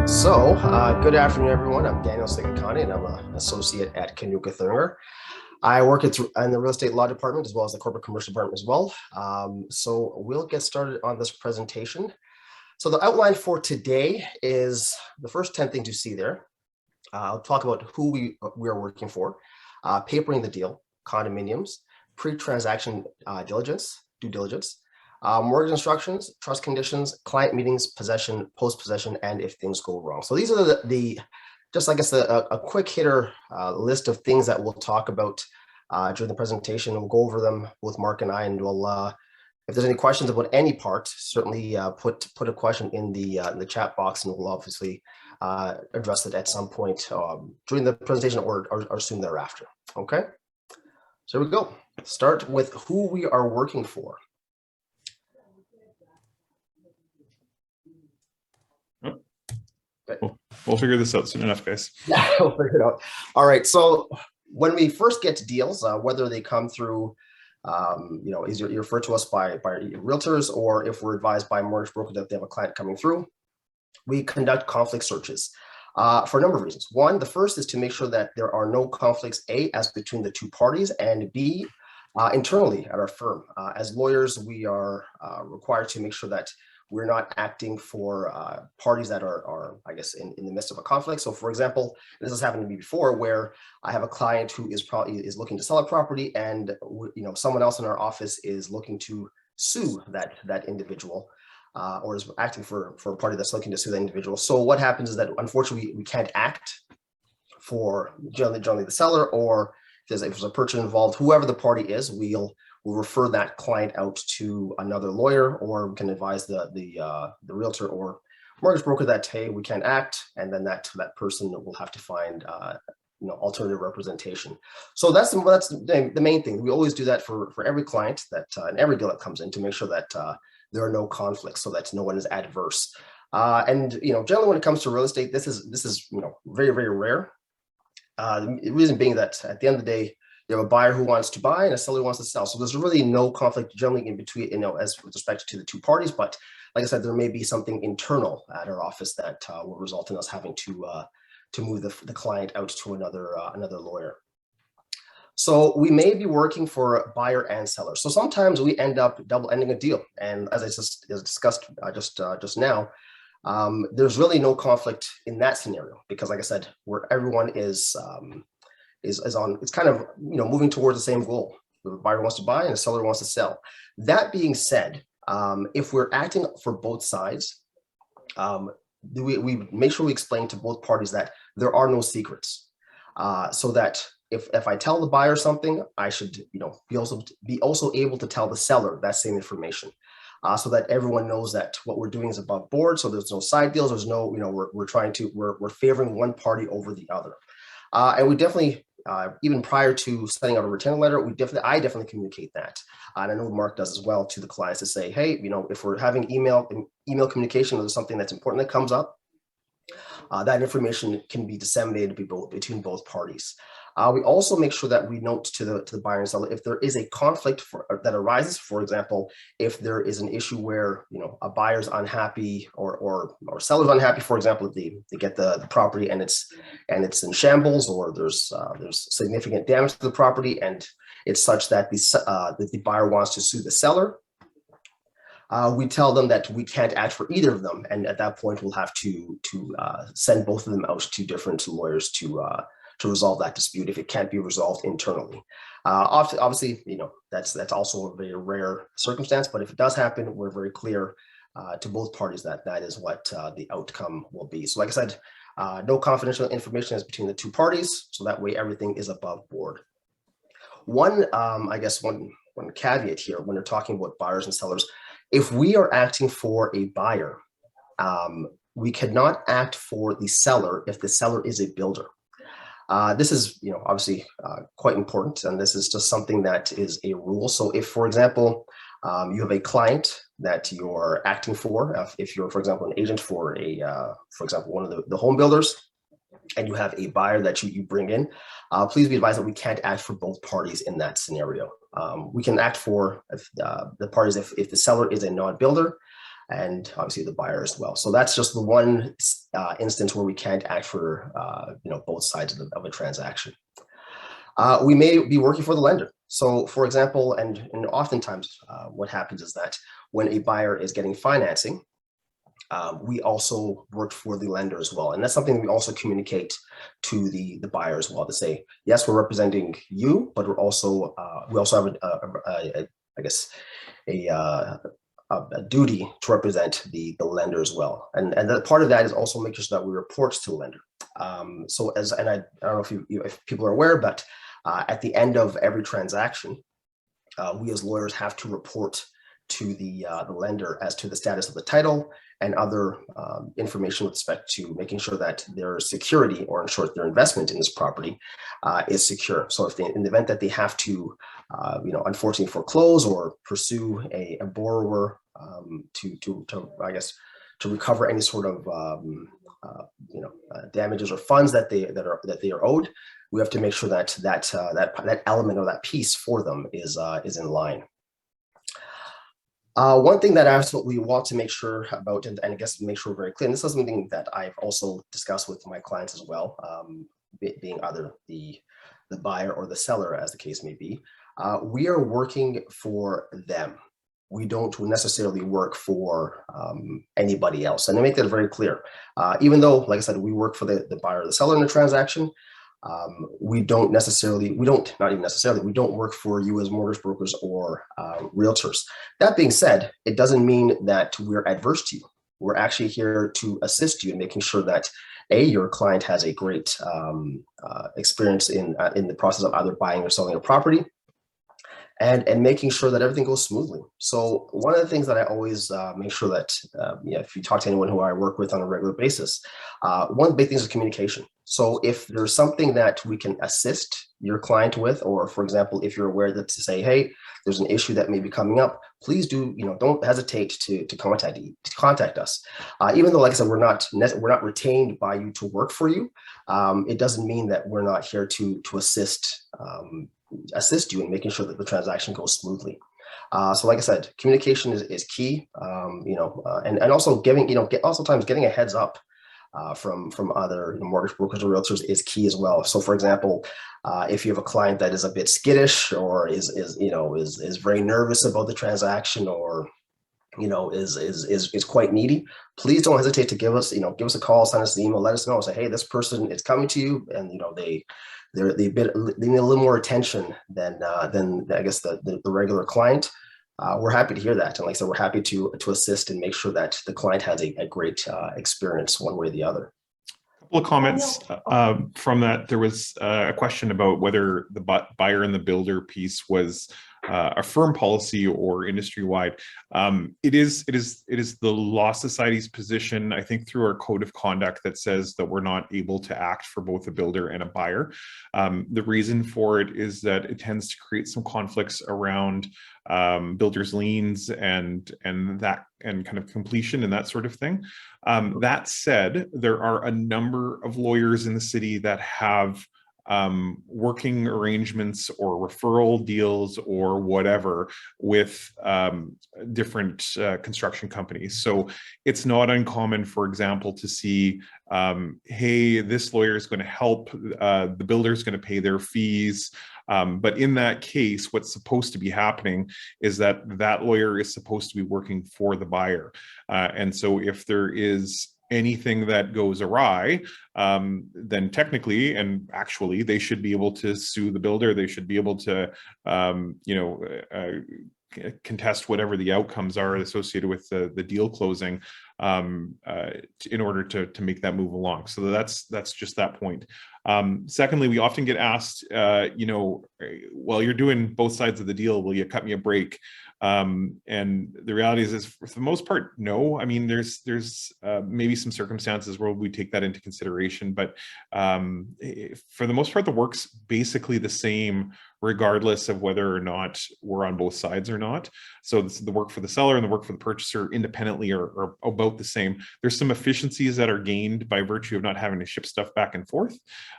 Good afternoon, everyone. I'm Daniel Sikakane, and I'm an associate at Kanuka Thuringer. I work in the real estate law department as well as the corporate commercial department as well. So we'll get started on this presentation. So the outline for today is the first 10 things you see there. I'll talk about who we are working for, papering the deal, condominiums, pre-transaction due diligence, mortgage instructions, trust conditions, client meetings, possession, post-possession, and if things go wrong. So these are just I guess a quick hitter list of things that we'll talk about during the presentation. We'll go over them with Marc and I, and we'll if there's any questions about any part, certainly put a question in the chat box, and we'll obviously address it at some point during the presentation or soon thereafter. Okay, so here we go. Start with who we are working for. We'll figure this out soon enough, guys. Yeah, we'll figure it out. All right. So when we first get to deals, whether they come through, is you refer to us by realtors, or if we're advised by a mortgage broker that they have a client coming through, we conduct conflict searches for a number of reasons. One, the first is to make sure that there are no conflicts, A, as between the two parties, and B, internally at our firm. As lawyers, we are required to make sure that we're not acting for parties that are I guess, in the midst of a conflict. So for example, this has happened to me before, where I have a client who is looking to sell a property, and someone else in our office is looking to sue that individual, or is acting for a party that's looking to sue that individual. So what happens is that unfortunately we can't act for generally the seller, or if there's a purchaser involved, whoever the party is, we'll refer that client out to another lawyer, or we can advise the realtor or mortgage broker that, hey, we can't act, and then that person will have to find alternative representation. So that's the main thing. We always do that for every client that and every deal that comes in, to make sure that there are no conflicts, so that no one is adverse. And generally when it comes to real estate, this is very, very rare. The reason being that at the end of the day, you have a buyer who wants to buy and a seller who wants to sell. So there's really no conflict generally in between, as with respect to the two parties. But like I said, there may be something internal at our office that will result in us having to move the client out to another lawyer. So we may be working for buyer and seller. So sometimes we end up double ending a deal. And as I just discussed just now, there's really no conflict in that scenario, because like I said, where everyone is on, it's kind of moving towards the same goal. The buyer wants to buy and the seller wants to sell. That being said, if we're acting for both sides, we make sure we explain to both parties that there are no secrets, so that if I tell the buyer something, I should be also able to tell the seller that same information, so that everyone knows that what we're doing is above board. So there's no side deals. There's no we're favoring one party over the other, and we definitely. Even prior to sending out a retainer letter, I definitely communicate that, and I know Marc does as well, to the clients, to say, hey, if we're having email communication, or there's something that's important that comes up, that information can be disseminated between both parties. We also make sure that we note to the buyer and seller if there is a conflict that arises. For example, if there is an issue where a buyer's unhappy or seller's unhappy, for example, if they get the property and it's in shambles, or there's significant damage to the property, and it's such that the buyer wants to sue the seller, we tell them that we can't act for either of them, and at that point we'll have to send both of them out to different lawyers to resolve that dispute if it can't be resolved internally. Obviously, that's also a very rare circumstance, but if it does happen, we're very clear to both parties that is what the outcome will be. So like I said, no confidential information is between the two parties, so that way everything is above board. One caveat here when we're talking about buyers and sellers: if we are acting for a buyer, we cannot act for the seller if the seller is a builder. This is, obviously quite important, and this is just something that is a rule. So if, for example, you have a client that you're acting for, if you're, for example, an agent for one of the home builders, and you have a buyer that you bring in, please be advised that we can't act for both parties in that scenario. We can act for the parties if the seller is a non-builder, and obviously the buyer as well. So that's just the one instance where we can't act for both sides of a transaction. We may be working for the lender. So for example, and oftentimes what happens is that when a buyer is getting financing, we also work for the lender as well. And that's something we also communicate to the buyer as well, to say, yes, we're representing you, but we also have a duty to represent the lender as well. And that part of that is also making sure that we report to the lender. I don't know if people are aware, but at the end of every transaction, we as lawyers have to report to the lender as to the status of the title and other information with respect to making sure that their security, or in short, their investment in this property is secure. So if in the event that they have to, unfortunately foreclose or pursue a borrower to recover any sort of damages or funds that they are owed, we have to make sure that element or that piece for them is in line. One thing that I absolutely want to make sure about, and I guess make sure very clear, and this is something that I've also discussed with my clients as well, being either the buyer or the seller, as the case may be, we are working for them. We don't necessarily work for anybody else. And to make that very clear, even though, like I said, we work for the buyer or the seller in the transaction, we don't work for you as mortgage brokers or realtors. That being said, it doesn't mean that we're adverse to you. We're actually here to assist you in making sure that your client has a great experience in the process of either buying or selling a property, and making sure that everything goes smoothly. So one of the things that I always make sure that, if you talk to anyone who I work with on a regular basis, one of the big things is communication. So if there's something that we can assist your client with, or for example, if you're aware that to say, hey, there's an issue that may be coming up, please don't hesitate to contact us. Even though, like I said, we're not retained by you to work for you, it doesn't mean that we're not here to assist you in making sure that the transaction goes smoothly. So like I said, communication is key, and also sometimes getting a heads up from other mortgage brokers or realtors is key as well. So for example, if you have a client that is a bit skittish, or is very nervous about the transaction, or is quite needy, please don't hesitate to give us a call, send us an email, let us know, say, hey, this person is coming to you, and they need a little more attention than I guess the regular client. We're happy to hear that, and like I said, we're happy to assist and make sure that the client has a great experience one way or the other. A couple of comments from that. There was a question about whether the buyer and the builder piece was a firm policy or industry-wide. It is the Law Society's position, I think, through our code of conduct, that says that we're not able to act for both a builder and a buyer. The reason for it is that it tends to create some conflicts around builders' liens and kind of completion and that sort of thing. That said, there are a number of lawyers in the city that have working arrangements or referral deals or whatever with different construction companies. So it's not uncommon, for example, to see, hey, this lawyer is going to help, the builder is going to pay their fees. But in that case, what's supposed to be happening is that lawyer is supposed to be working for the buyer. And so if there is anything that goes awry, then technically and actually they should be able to sue the builder. They should be able to, contest whatever the outcomes are associated with the deal closing in order to make that move along. So that's just that point. Secondly, we often get asked, while you're doing both sides of the deal, will you cut me a break? And the reality is for the most part, no. I mean, there's maybe some circumstances where we take that into consideration, but for the most part, the work's basically the same, regardless of whether or not we're on both sides or not. So the work for the seller and the work for the purchaser independently are about the same. There's some efficiencies that are gained by virtue of not having to ship stuff back and forth.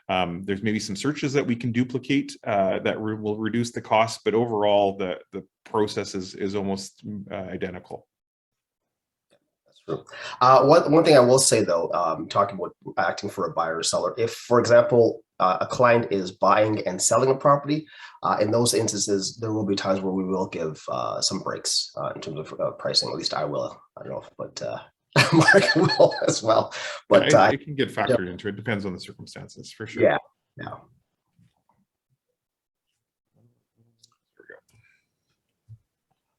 There's maybe some searches that we can duplicate that will reduce the cost, but overall the process is almost identical. One thing I will say though, talking about acting for a buyer or seller, if, for example, a client is buying and selling a property, in those instances, there will be times where we will give some breaks in terms of pricing. At least I will. I don't know, but Marc will as well. But Yeah, it can get factored into it. Depends on the circumstances, for sure. Yeah, yeah.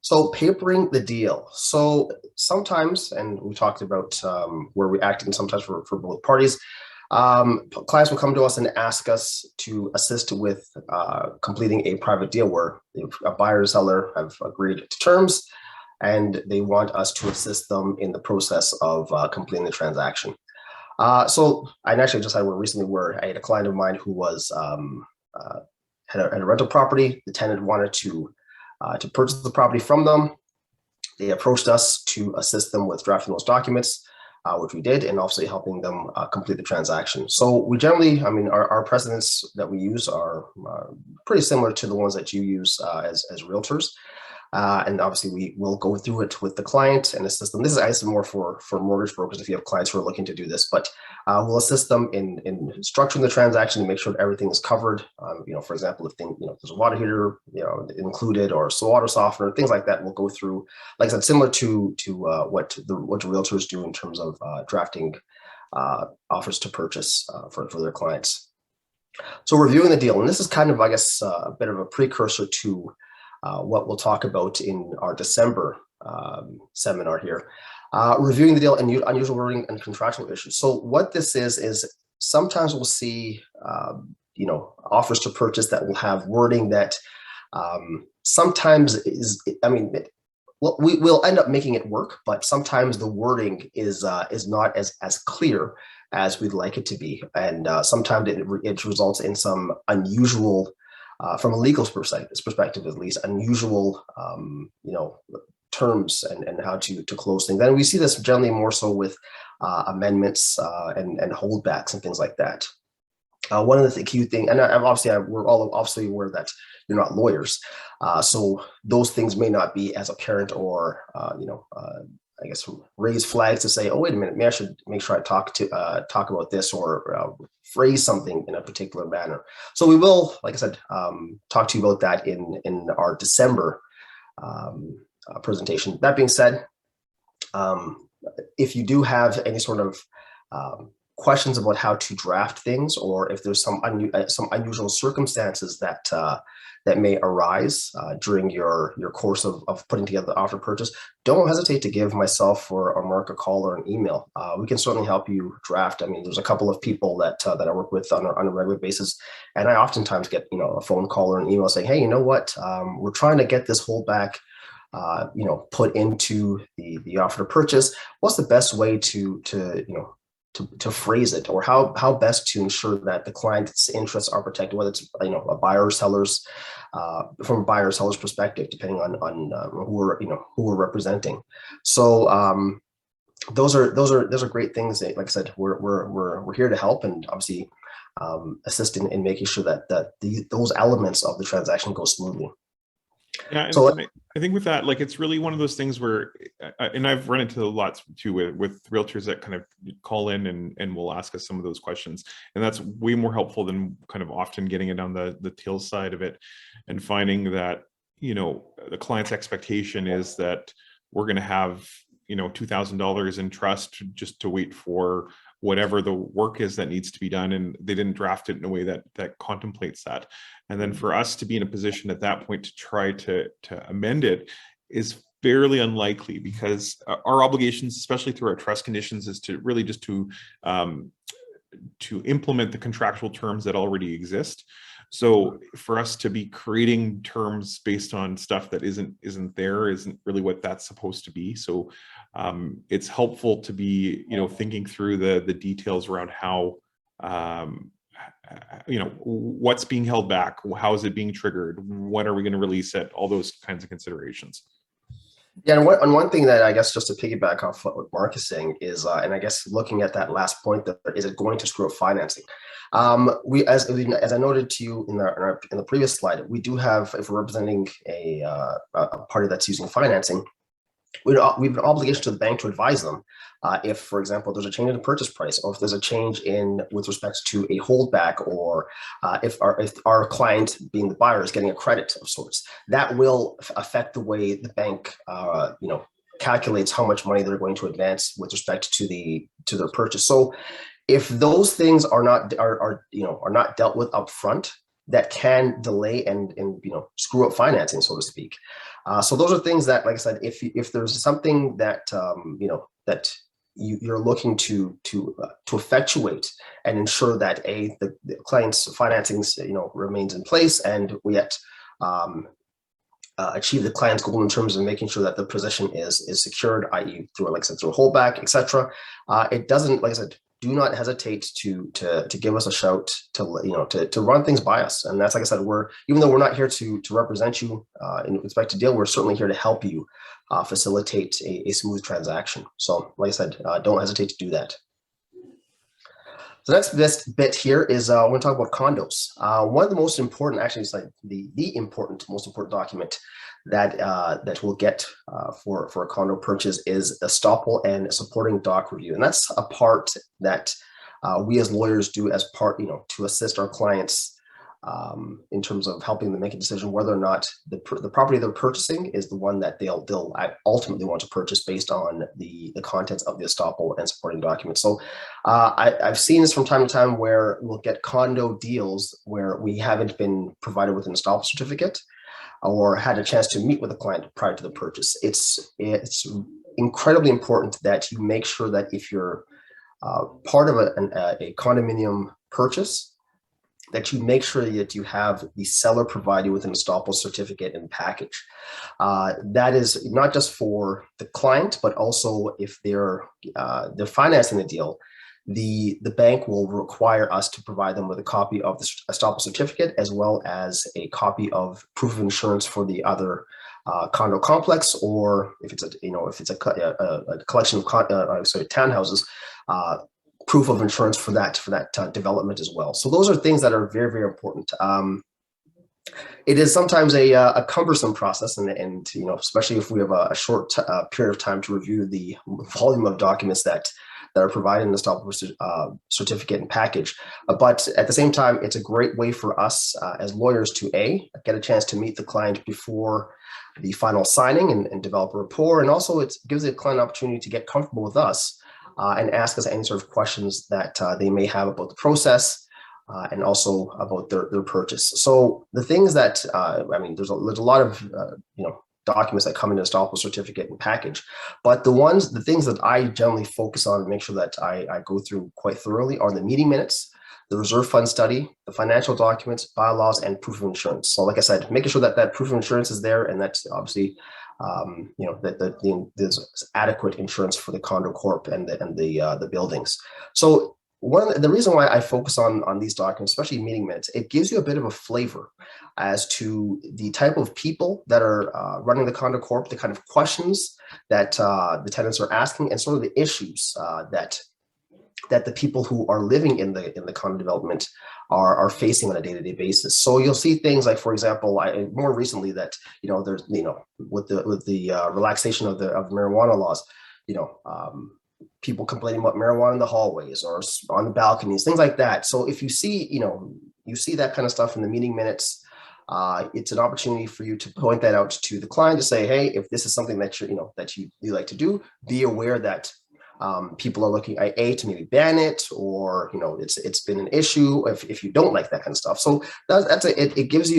So papering the deal. So sometimes, and we talked about where we acted sometimes for both parties, clients will come to us and ask us to assist with completing a private deal where a buyer and seller have agreed to terms and they want us to assist them in the process of completing the transaction. So I actually just had one recently where I had a client of mine who was had a rental property. The tenant wanted to purchase the property from them. They approached us to assist them with drafting those documents, which we did, and obviously helping them complete the transaction. So we generally, I mean, our precedents that we use are pretty similar to the ones that you use as realtors. And obviously we will go through it with the client and assist them. This is actually more for mortgage brokers if you have clients who are looking to do this, but we'll assist them in structuring the transaction to make sure that everything is covered. For example, if there's a water heater, included, or water softener, things like that, we'll go through, like I said, similar to what the realtors do in terms of drafting offers to purchase for their clients. So reviewing the deal, and this is kind of, I guess, a bit of a precursor to what we'll talk about in our December seminar here, reviewing the deal and unusual wording and contractual issues. So what this is sometimes we'll see, offers to purchase that will have wording that sometimes is, we'll end up making it work, but sometimes the wording is not as clear as we'd like it to be, and sometimes it results in some unusual. From a legal perspective, at least, unusual, terms and how to close things. And we see this generally more so with amendments and holdbacks and things like that. One of the key things, and we're all obviously aware that you're not lawyers, so those things may not be as apparent or I guess raise flags to say, oh, wait a minute, maybe I should make sure I talk about this or phrase something in a particular manner. So we will, like I said, talk to you about that in our December presentation. That being said, if you do have any sort of questions about how to draft things, or if there's some unusual circumstances that may arise during your course of putting together the offer purchase, don't hesitate to give myself or Marc a call or an email. We can certainly help you draft. I mean, there's a couple of people that I work with on a regular basis, and I oftentimes get a phone call or an email saying, hey, you know what, we're trying to get this holdback put into the offer to purchase. What's the best way to phrase it, or how best to ensure that the client's interests are protected, whether it's a buyer or seller's from a buyer or seller's perspective, depending on who we're representing. So those are great things that, like I said, we're here to help and obviously assist in making sure that those elements of the transaction go smoothly. Yeah, and so I think with that, like, it's really one of those things where, and I've run into lots too with realtors that kind of call in and will ask us some of those questions, and that's way more helpful than kind of often getting it on the tail side of it, and finding that the client's expectation is that we're going to have $2,000 in trust just to wait for whatever the work is that needs to be done, and they didn't draft it in a way that contemplates that. And then for us to be in a position at that point to try to amend it is fairly unlikely, because our obligations, especially through our trust conditions, is to really just to implement the contractual terms that already exist. So for us to be creating terms based on stuff that isn't really what that's supposed to be. So it's helpful to be thinking through the details around how what's being held back, how is it being triggered, when are we going to release it, all those kinds of considerations. Yeah, and one thing that I guess, just to piggyback off what Marc is saying, is, and I guess looking at that last point, that is it going to screw up financing? As I noted to you in the previous slide, we do have, if we're representing a party that's using financing, we have an obligation to the bank to advise them if, for example, there's a change in the purchase price, or if there's a change in with respect to a holdback, or if our client, being the buyer, is getting a credit of sorts. That will affect the way the bank, calculates how much money they're going to advance with respect to their purchase. So if those things are not dealt with upfront, that can delay and screw up financing, so to speak. So those are things that, like I said, if there's something that that you're looking to effectuate and ensure that the client's financing remains in place, and we achieve the client's goal in terms of making sure that the position is secured, i.e. through, like I said, through a holdback, etc. It doesn't, like I said, do not hesitate to give us a shout, to run things by us. And that's, like I said, even though we're not here to represent you in respect to deal, we're certainly here to help you facilitate a smooth transaction. So, like I said, don't hesitate to do that. So this bit here is we're going to talk about condos. One of the most important, actually, it's like the most important document that we'll get for a condo purchase is estoppel and supporting doc review, and that's a part that we as lawyers do as part, to assist our clients in terms of helping them make a decision whether or not the property they're purchasing is the one that they'll ultimately want to purchase based on the contents of the estoppel and supporting documents. So I've seen this from time to time where we'll get condo deals where we haven't been provided with an estoppel certificate or had a chance to meet with the client prior to the purchase. It's incredibly important that you make sure that if you're part of a condominium purchase, that you make sure that you have the seller provide you with an estoppel certificate and package. That is not just for the client, but also if they're financing the deal, the bank will require us to provide them with a copy of the estoppel certificate, as well as a copy of proof of insurance for the other condo complex, or if it's a collection of townhouses, proof of insurance for that development as well. So those are things that are very, very important. It is sometimes a cumbersome process, and especially if we have a short period of time to review the volume of documents that are provided in the estoppel certificate and package. But at the same time, it's a great way for us as lawyers to get a chance to meet the client before the final signing and develop a rapport, and also it gives the client an opportunity to get comfortable with us and ask us any sort of questions that they may have about the process and also about their purchase. So the things that, there's a lot of, documents that come in an estoppel certificate and package, but the things that I generally focus on and make sure that I go through quite thoroughly are the meeting minutes, the reserve fund study, the financial documents, bylaws, and proof of insurance. So like I said, making sure that proof of insurance is there, and that's obviously that there's adequate insurance for the condo corp and the buildings. So the reason why I focus on these documents, especially meeting minutes, it gives you a bit of a flavor as to the type of people that are running the condo corp, the kind of questions that the tenants are asking, and sort of the issues that the people who are living in the condo development are facing on a day-to-day basis. So you'll see things like, for example, more recently that there's with the relaxation of the marijuana laws, people complaining about marijuana in the hallways or on the balconies, things like that. So if you see that kind of stuff in the meeting minutes, it's an opportunity for you to point that out to the client to say, hey, if this is something that you like to do, be aware that people are looking at to maybe ban it, or it's been an issue if you don't like that kind of stuff. So it gives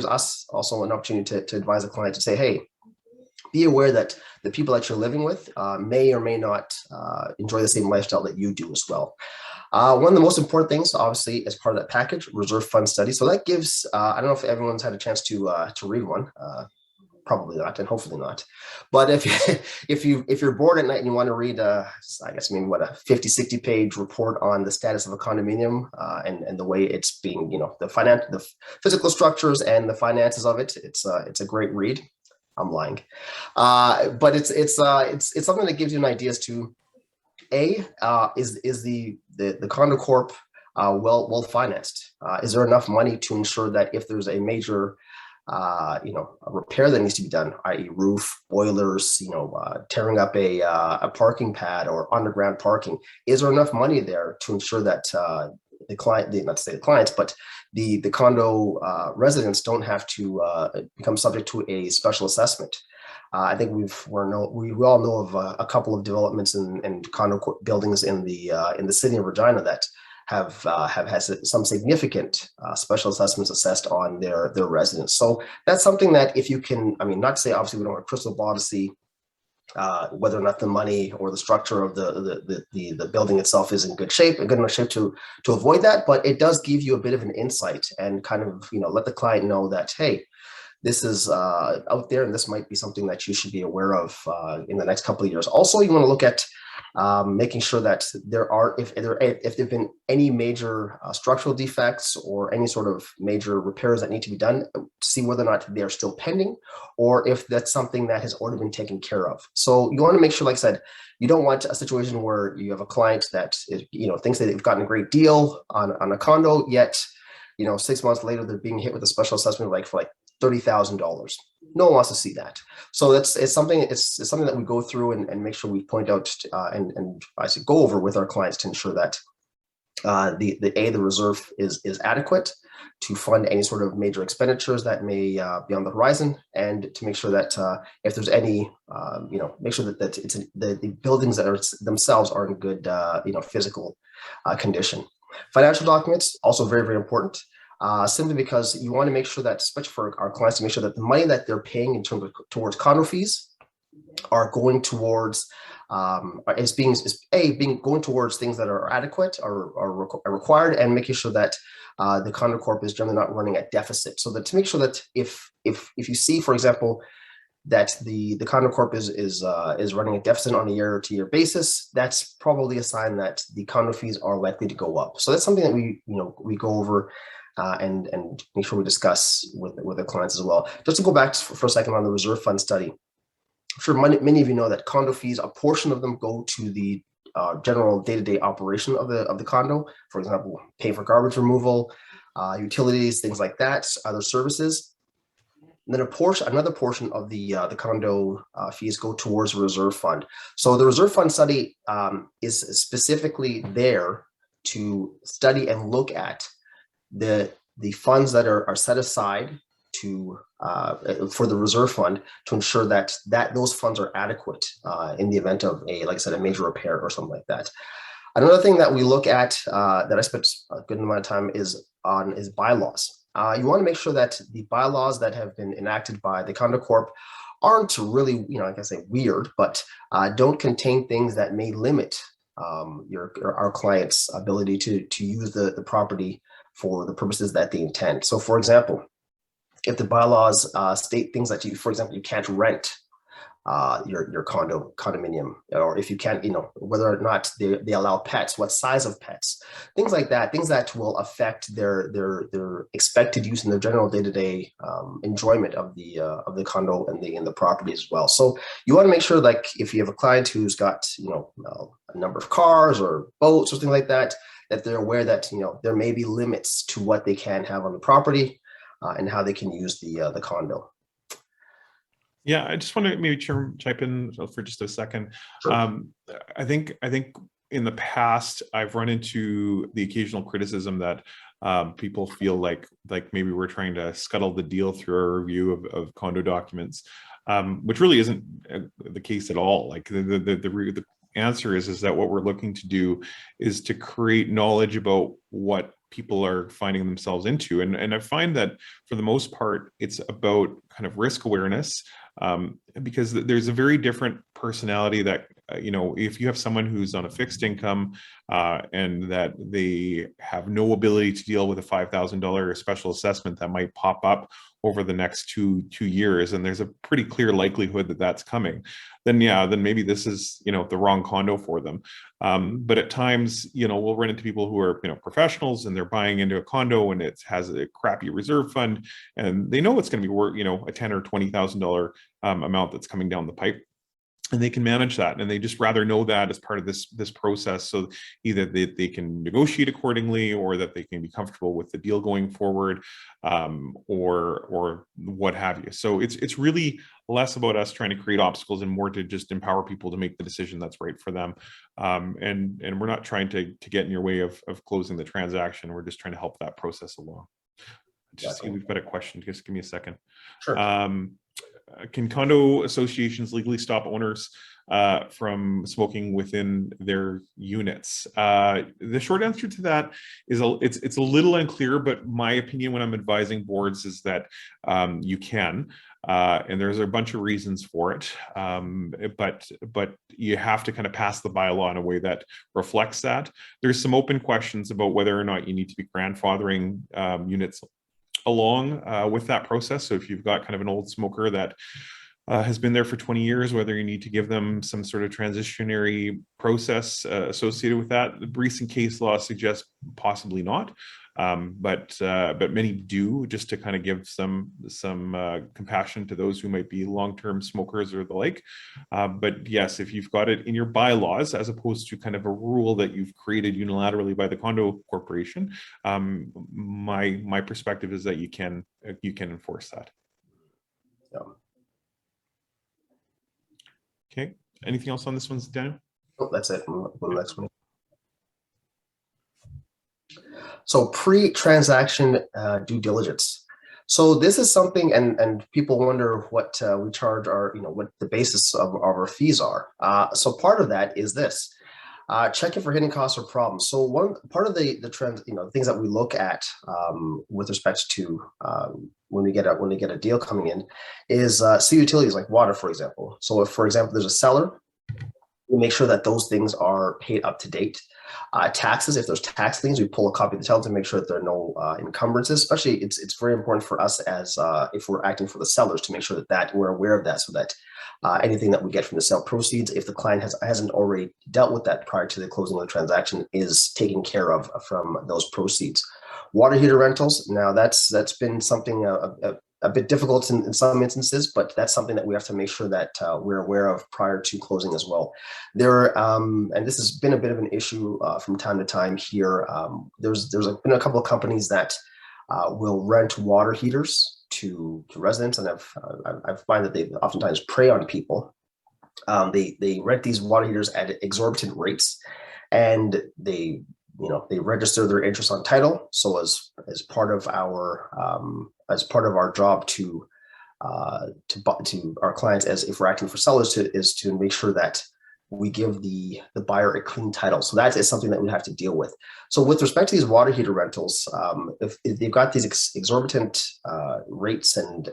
us also an opportunity to advise the client to say, hey, be aware that the people that you're living with may or may not enjoy the same lifestyle that you do as well. One of the most important things, obviously, as part of that package, reserve fund study. So that gives, I don't know if everyone's had a chance to read one. Probably not, and hopefully not. But if you're bored at night and you want to read, I guess maybe a 50-60 page report on the status of a condominium and the way it's being, the physical structures and the finances of it, it's a great read. I'm lying, but it's something that gives you an idea as to is the condo corp well financed? Is there enough money to ensure that if there's a major a repair that needs to be done, i.e. roof, boilers, tearing up a parking pad or underground parking, is there enough money there to ensure that the client, not to say the clients, but the condo residents don't have to become subject to a special assessment? I think we all know of a couple of developments and condo buildings in the city of Regina that have had some significant special assessments assessed on their residents. So that's something that if you can, I mean, not to say obviously we don't have a crystal ball to see whether or not the money or the structure of the building itself is in good enough shape to avoid that, but it does give you a bit of an insight and kind of let the client know that, hey, this is out there, and this might be something that you should be aware of in the next couple of years. Also, you want to look at making sure that if there have been any major structural defects or any sort of major repairs that need to be done, to see whether or not they are still pending, or if that's something that has already been taken care of. So you want to make sure, like I said, you don't want a situation where you have a client that thinks that they've gotten a great deal on a condo, yet 6 months later they're being hit with a special assessment for $30,000. No one wants to see that. So it's something that we go through and make sure we point out and I say go over with our clients to ensure that the reserve is adequate to fund any sort of major expenditures that may be on the horizon, and to make sure that if there's any, make sure that the buildings that are themselves are in good, physical condition. Financial documents also very, very important. Simply because you want to make sure that, especially for our clients, to make sure that the money that they're paying in terms of towards condo fees are going towards going towards things that are adequate are required, and making sure that the condo corp is generally not running a deficit. So that to make sure that if you see, for example, that the condo corp is running a deficit on a year-to-year basis, that's probably a sign that the condo fees are likely to go up. So that's something that we go over and make sure we discuss with the clients as well. Just to go back for a second on the reserve fund study, I'm sure many of you know that condo fees, a portion of them go to the general day-to-day operation of the condo. For example, pay for garbage removal, utilities, things like that, other services. And then another portion of the condo fees go towards a reserve fund. So the reserve fund study is specifically there to study and look at the funds that are set aside for the reserve fund, to ensure that those funds are adequate in the event of like I said, a major repair or something like that. Another thing that we look at that I spent a good amount of time is bylaws. You want to make sure that the bylaws that have been enacted by the Condo Corp aren't really, like I say, weird, but don't contain things that may limit our client's ability to use the property for the purposes that they intend. So, for example, if the bylaws state things that for example, you can't rent your condominium, or if you can't, whether or not they allow pets, what size of pets, things like that, things that will affect their expected use in their general day-to-day enjoyment of the condo and the property as well. So you want to make sure, like, if you have a client who's got a number of cars or boats or something like that, that they're aware that there may be limits to what they can have on the property and how they can use the condo. Yeah, I just want to maybe chime in for just a second. Sure. I think in the past I've run into the occasional criticism that people feel like maybe we're trying to scuttle the deal through our review of condo documents, which really isn't the case at all. Like the answer is that what we're looking to do is to create knowledge about what people are finding themselves into, and I find that for the most part it's about kind of risk awareness, because there's a very different personality that if you have someone who's on a fixed income and that they have no ability to deal with a $5,000 special assessment that might pop up over the next two years, and there's a pretty clear likelihood that that's coming, then maybe this is the wrong condo for them. But at times we'll run into people who are professionals, and they're buying into a condo and it has a crappy reserve fund, and they know it's going to be worth a $10,000 or $20,000 amount that's coming down the pipe. and they can manage that, and they just rather know that as part of this process, so either they can negotiate accordingly, or that they can be comfortable with the deal going forward, or what have you. So it's really less about us trying to create obstacles and more to just empower people to make the decision that's right for them. And we're not trying to get in your way of closing the transaction. We're just trying to help that process along. Just see, we've got a question. Just give me a second. Sure. Can condo associations legally stop owners from smoking within their units? The short answer to that is it's a little unclear, but my opinion when I'm advising boards is that you can, and there's a bunch of reasons for it, but you have to kind of pass the bylaw in a way that reflects that. There's some open questions about whether or not you need to be grandfathering units along with that process. So if you've got kind of an old smoker that has been there for 20 years, whether you need to give them some sort of transitionary process associated with that. The recent case law suggests possibly not, but many do, just to kind of give some compassion to those who might be long-term smokers or the like. But yes, if you've got it in your bylaws, as opposed to kind of a rule that you've created unilaterally by the condo corporation, my perspective is that you can enforce that. Yeah. Okay. Anything else on this one, Daniel? Oh, that's it. We'll go to the next one. So pre-transaction due diligence. So this is something, and people wonder what we charge our, what the basis of our fees are. So part of that is this. Checking for hidden costs or problems. So one part of the trend, things that we look at with respect to when we get a deal coming in is see utilities like water, for example. So if, for example, there's a cellar, we make sure that those things are paid up to date. Taxes, if there's tax liens, we pull a copy of the title to make sure that there are no encumbrances. Especially, it's very important for us as if we're acting for the sellers to make sure that we're aware of that, so that anything that we get from the sale proceeds, if the client hasn't already dealt with that prior to the closing of the transaction, is taken care of from those proceeds. Water heater rentals. Now that's been something a bit difficult in some instances, but that's something that we have to make sure that we're aware of prior to closing as well. There, and this has been a bit of an issue from time to time here. There's been a couple of companies that will rent water heaters to residents, and I find that they oftentimes prey on people. They rent these water heaters at exorbitant rates, and they register their interest on title. So as part of our job to our clients, as if we're acting for sellers, is to make sure that we give the buyer a clean title. So that is something that we have to deal with. So with respect to these water heater rentals, if they've got these exorbitant rates and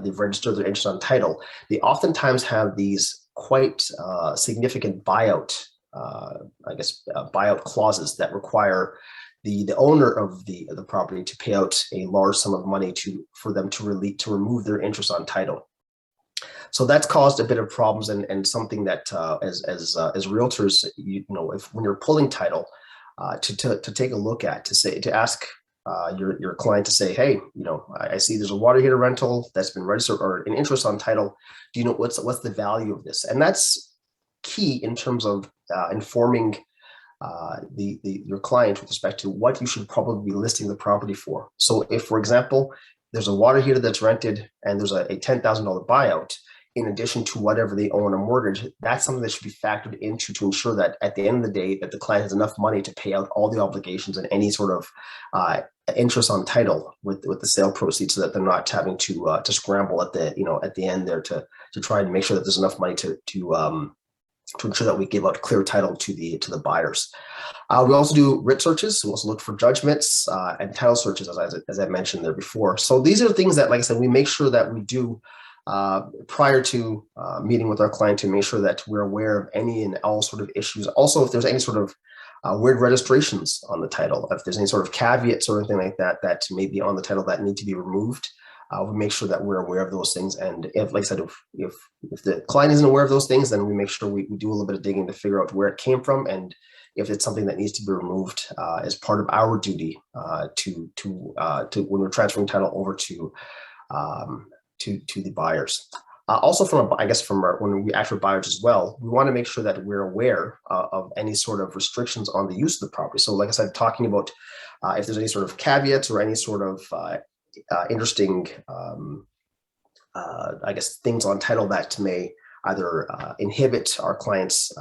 they've registered their interest on title, they oftentimes have these quite significant buyout clauses that require the owner of the property to pay out a large sum of money for them to remove their interest on title. So that's caused a bit of problems, and something that as realtors, if when you're pulling title, to take a look at, to ask your client to say, hey, I see there's a water heater rental that's been registered or an interest on title. Do you know what's the value of this? And that's key in terms of informing your client with respect to what you should probably be listing the property for. So if, for example, there's a water heater that's rented and there's a $10,000 buyout, in addition to whatever they owe on a mortgage, that's something that should be factored into to ensure that at the end of the day, that the client has enough money to pay out all the obligations and any sort of interest on title with the sale proceeds, so that they're not having to scramble at the end there to try and make sure that there's enough money to ensure that we give out clear title to the buyers. We also do writ searches. We also look for judgments and title searches, as I mentioned there before. So these are things that, like I said, we make sure that we do prior to meeting with our client, to make sure that we're aware of any and all sort of issues. Also, if there's any sort of weird registrations on the title, if there's any sort of caveats or anything like that that may be on the title that need to be removed, we make sure that we're aware of those things. And if, like I said, if the client isn't aware of those things, then we make sure we do a little bit of digging to figure out where it came from, and if it's something that needs to be removed as part of our duty to when we're transferring title over to the buyers. Also, I guess when we act for buyers as well, we want to make sure that we're aware of any sort of restrictions on the use of the property. So, like I said, talking about if there's any sort of caveats or any sort of interesting, I guess, things on title that may either inhibit our clients,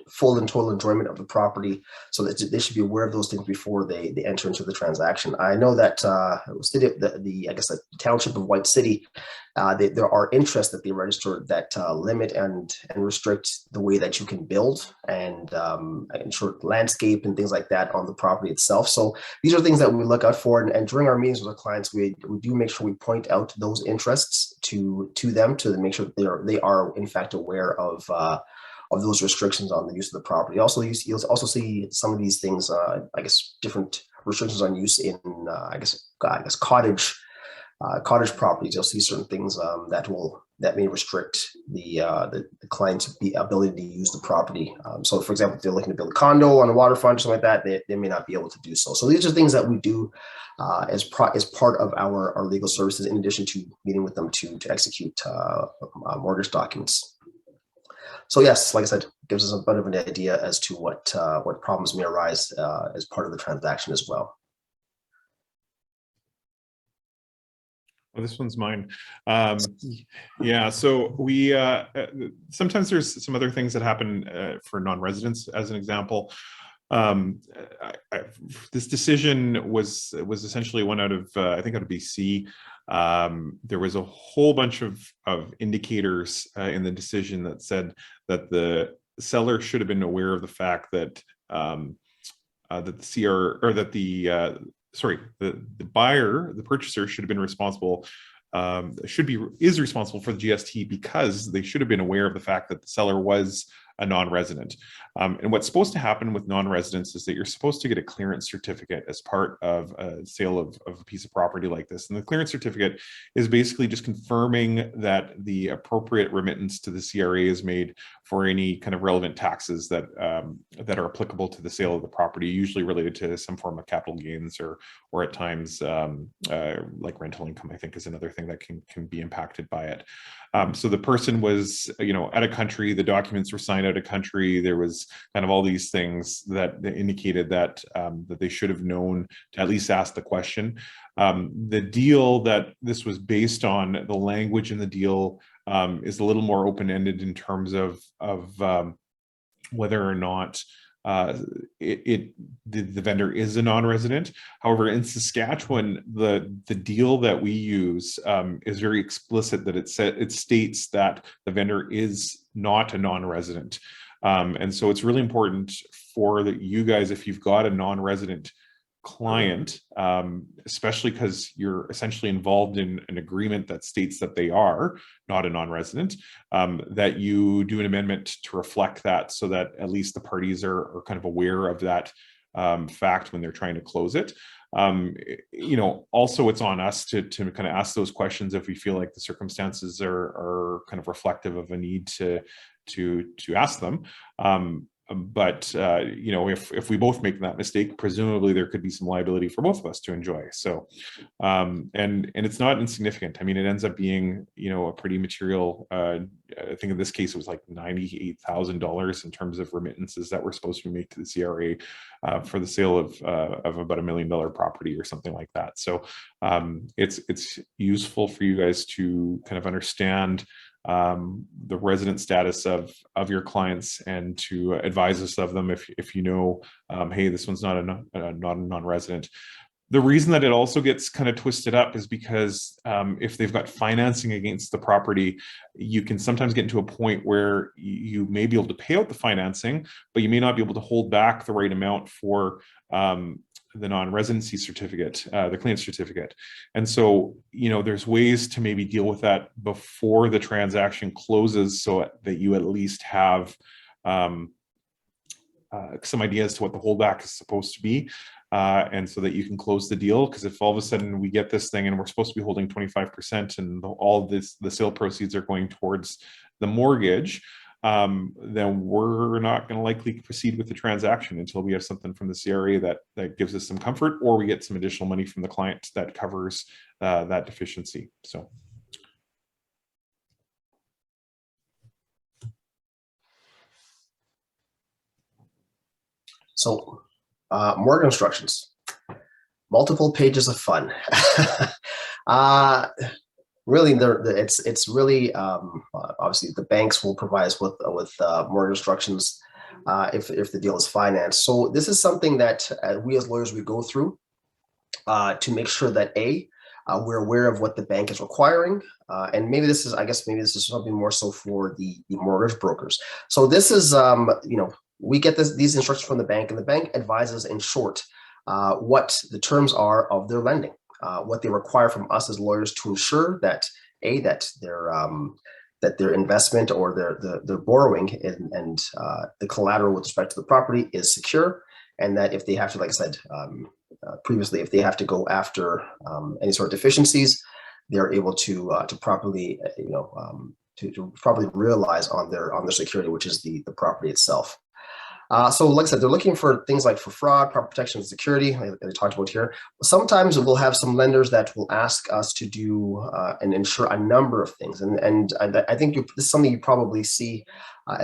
full and total enjoyment of the property, so that they should be aware of those things before they enter into the transaction. I know that the township of White City, there are interests that they register that limit and restrict the way that you can build and ensure landscape and things like that on the property itself. So these are things that we look out for, and during our meetings with our clients, we do make sure we point out those interests to them to make sure that they are in fact aware of those restrictions on the use of the property. Also, you'll also see some of these things, different restrictions on use in, cottage properties. You'll see certain things that may restrict the client's ability to use the property. So, for example, if they're looking to build a condo on a waterfront or something like that, they may not be able to do so. So these are things that we do as part of our legal services, in addition to meeting with them to execute mortgage documents. So yes, like I said, gives us a bit of an idea as to what problems may arise as part of the transaction as well. Well, this one's mine. Yeah, so we sometimes there's some other things that happen for non-residents, as an example. This decision was essentially one out of I think out of BC. There was a whole bunch of indicators in the decision that said that the seller should have been aware of the fact that the buyer, the purchaser, should have been responsible. Is responsible for the GST, because they should have been aware of the fact that the seller was a non-resident. And what's supposed to happen with non-residents is that you're supposed to get a clearance certificate as part of a sale of a piece of property like this. And the clearance certificate is basically just confirming that the appropriate remittance to the CRA is made for any kind of relevant taxes that are applicable to the sale of the property, usually related to some form of capital gains, or at times like rental income, I think, is another thing that can be impacted by it. So the person was, out of country, the documents were signed out of country. There was kind of all these things that indicated that that they should have known to at least ask the question. The deal that this was based on, the language in the deal is a little more open-ended in terms of whether or not the vendor is a non-resident. However, in Saskatchewan, the deal that we use is very explicit that it states that the vendor is not a non-resident, and so it's really important for you guys, if you've got a non-resident client, especially because you're essentially involved in an agreement that states that they are not a non-resident, that you do an amendment to reflect that, so that at least the parties are kind of aware of that fact when they're trying to close it. Also, it's on us to kind of ask those questions if we feel like the circumstances are kind of reflective of a need to ask them. But if we both make that mistake, presumably there could be some liability for both of us to enjoy. So, and it's not insignificant. I mean, it ends up being, a pretty material. I think in this case it was like $98,000 in terms of remittances that we're supposed to make to the CRA for the sale of about $1 million property or something like that. So, it's useful for you guys to kind of understand the resident status of your clients, and to advise us of them if hey, this one's not a non-resident. The reason that it also gets kind of twisted up is because if they've got financing against the property, you can sometimes get into a point where you may be able to pay out the financing, but you may not be able to hold back the right amount for the non-residency certificate, the clearance certificate. And so, there's ways to maybe deal with that before the transaction closes, so that you at least have some idea as to what the holdback is supposed to be, and so that you can close the deal. Because if all of a sudden we get this thing and we're supposed to be holding 25%, and all the sale proceeds are going towards the mortgage, then we're not going to likely proceed with the transaction until we have something from the CRA that gives us some comfort, or we get some additional money from the client that covers that deficiency. So, So mortgage instructions, multiple pages of fun. Really, it's really obviously the banks will provide us with mortgage instructions if the deal is financed. So this is something that we as lawyers, we go through to make sure that we're aware of what the bank is requiring, and maybe this is something more so for the mortgage brokers. So this is we get these instructions from the bank, and the bank advises in short what the terms are of their lending, what they require from us as lawyers to ensure that that their investment or their borrowing and the collateral with respect to the property is secure, and that if they have to, like I said previously, if they have to go after any sort of deficiencies, they're able to properly to properly realize on their security, which is the property itself. So like I said, they're looking for things like for fraud, property protection, and security, like I talked about here. Sometimes we'll have some lenders that will ask us to do and ensure a number of things. And I think this is something you probably see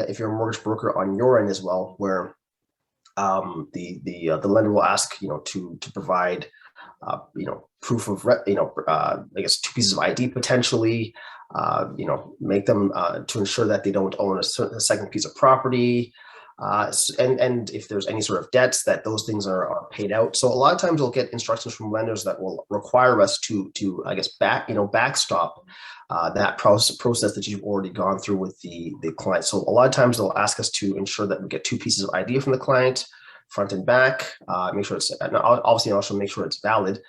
if you're a mortgage broker on your end as well, where the lender will ask to provide proof of I guess 2 pieces of ID potentially, make them to ensure that they don't own a second piece of property, and if there's any sort of debts, that those things are paid out. So a lot of times we'll get instructions from lenders that will require us to I guess backstop that process that you've already gone through with the client. So a lot of times they'll ask us to ensure that we get 2 pieces of ID from the client, front and back, make sure it's obviously also make sure it's valid.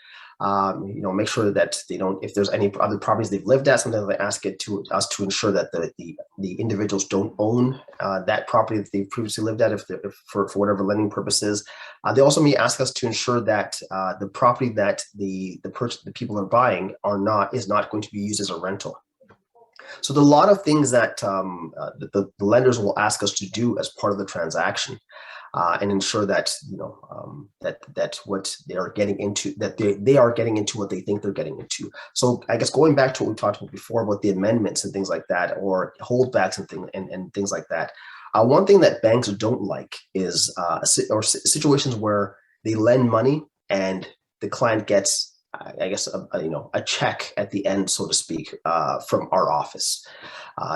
Make sure that they don't, if there's any other properties they've lived at, sometimes they ask us to ensure that the individuals don't own that property that they've previously lived at, if for whatever lending purposes. They also may ask us to ensure that the property that the people are buying is not going to be used as a rental. So there are a lot of things that the lenders will ask us to do as part of the transaction, and ensure that that what they are getting into, that they are getting into what they think they're getting into. So I guess going back to what we talked about before about the amendments and things like that, or holdbacks and things like that. One thing that banks don't like is situations where they lend money and the client gets, I guess, a check at the end, so to speak, from our office.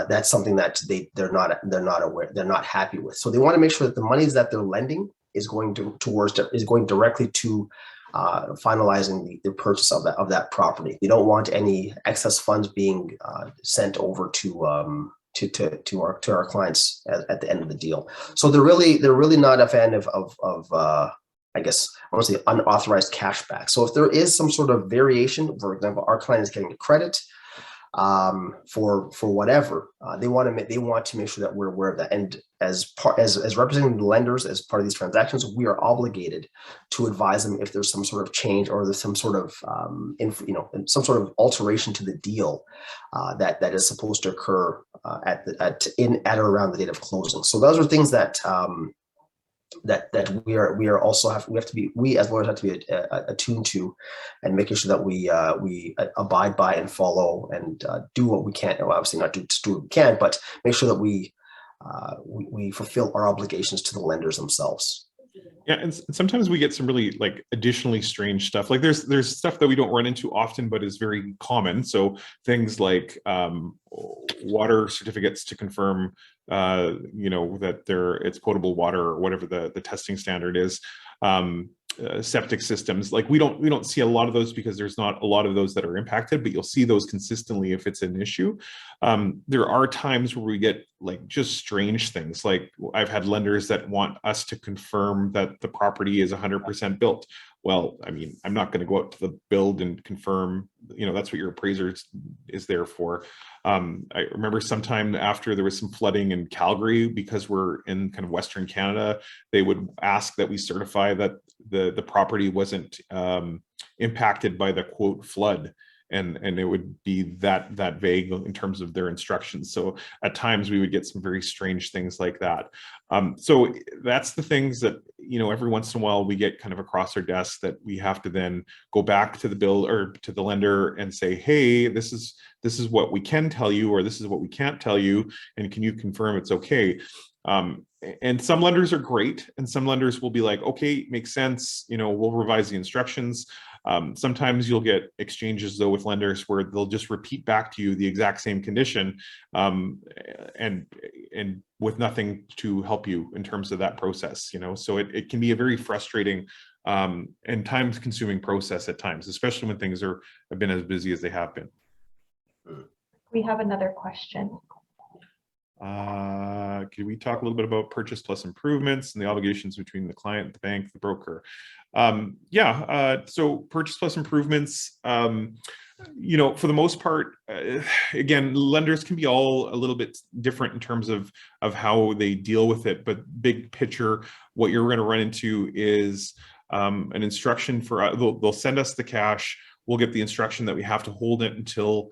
That's something that they're not aware, they're not happy with. So they want to make sure that the monies that they're lending is going directly to finalizing the purchase of that property. They don't want any excess funds being sent over to our clients at the end of the deal. So they're really not a fan of I guess I want to say unauthorized cashback. So if there is some sort of variation, for example, our client is getting a credit for whatever, they want to make sure that we're aware of that. And as representing the lenders as part of these transactions, we are obligated to advise them if there's some sort of change or there's some sort of some sort of alteration to the deal that is supposed to occur at or around the date of closing. So those are things that we as lawyers have to be attuned to, and making sure that we abide by and follow and do what we can. Well, obviously not do what we can, but make sure that we fulfill our obligations to the lenders themselves. Yeah, and sometimes we get some really like additionally strange stuff. Like there's stuff that we don't run into often, but is very common. So things like water certificates to confirm, that it's potable water or whatever the testing standard is. Septic systems, like we don't see a lot of those because there's not a lot of those that are impacted, but you'll see those consistently if it's an issue. There are times where we get like just strange things. Like I've had lenders that want us to confirm that the property is 100% built. Well, I mean, I'm not going to go out to the build and confirm, that's what your appraiser is there for. I remember sometime after there was some flooding in Calgary, because we're in kind of Western Canada, they would ask that we certify that the property wasn't impacted by the quote flood. And it would be that vague in terms of their instructions. So at times we would get some very strange things like that. So that's the things that, every once in a while we get kind of across our desk that we have to then go back to the bill or to the lender and say, hey, this is what we can tell you, or this is what we can't tell you, and can you confirm it's okay? And some lenders are great, and some lenders will be like, okay, makes sense, we'll revise the instructions. Sometimes you'll get exchanges though with lenders where they'll just repeat back to you the exact same condition, and with nothing to help you in terms of that process. So it can be a very frustrating and time-consuming process at times, especially when things have been as busy as they have been. We have another question. Could we talk a little bit about purchase plus improvements and the obligations between the client, the bank, the broker? So purchase plus improvements, for the most part, again, lenders can be all a little bit different in terms of how they deal with it, but big picture, what you're going to run into is an instruction for, they'll send us the cash, we'll get the instruction that we have to hold it until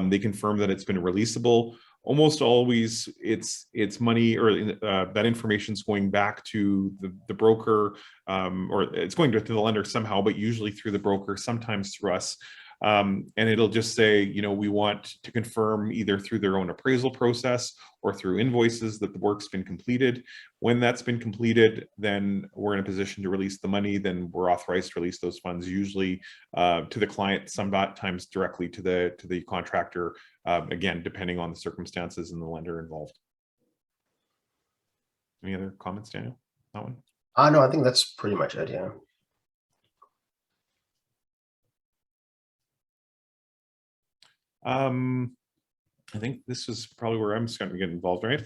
they confirm that it's been releasable. Almost always it's money, or that information is going back to the broker, or it's going to the lender somehow, but usually through the broker, sometimes through us. And it'll just say, we want to confirm either through their own appraisal process or through invoices that the work's been completed. When that's been completed, then we're in a position to release the money. Then we're authorized to release those funds, usually to the client, sometimes directly to the contractor, again, depending on the circumstances and the lender involved. Any other comments, Daniel? That one? No, I think that's pretty much it. Yeah. I think this is probably where I'm just going to get involved, right?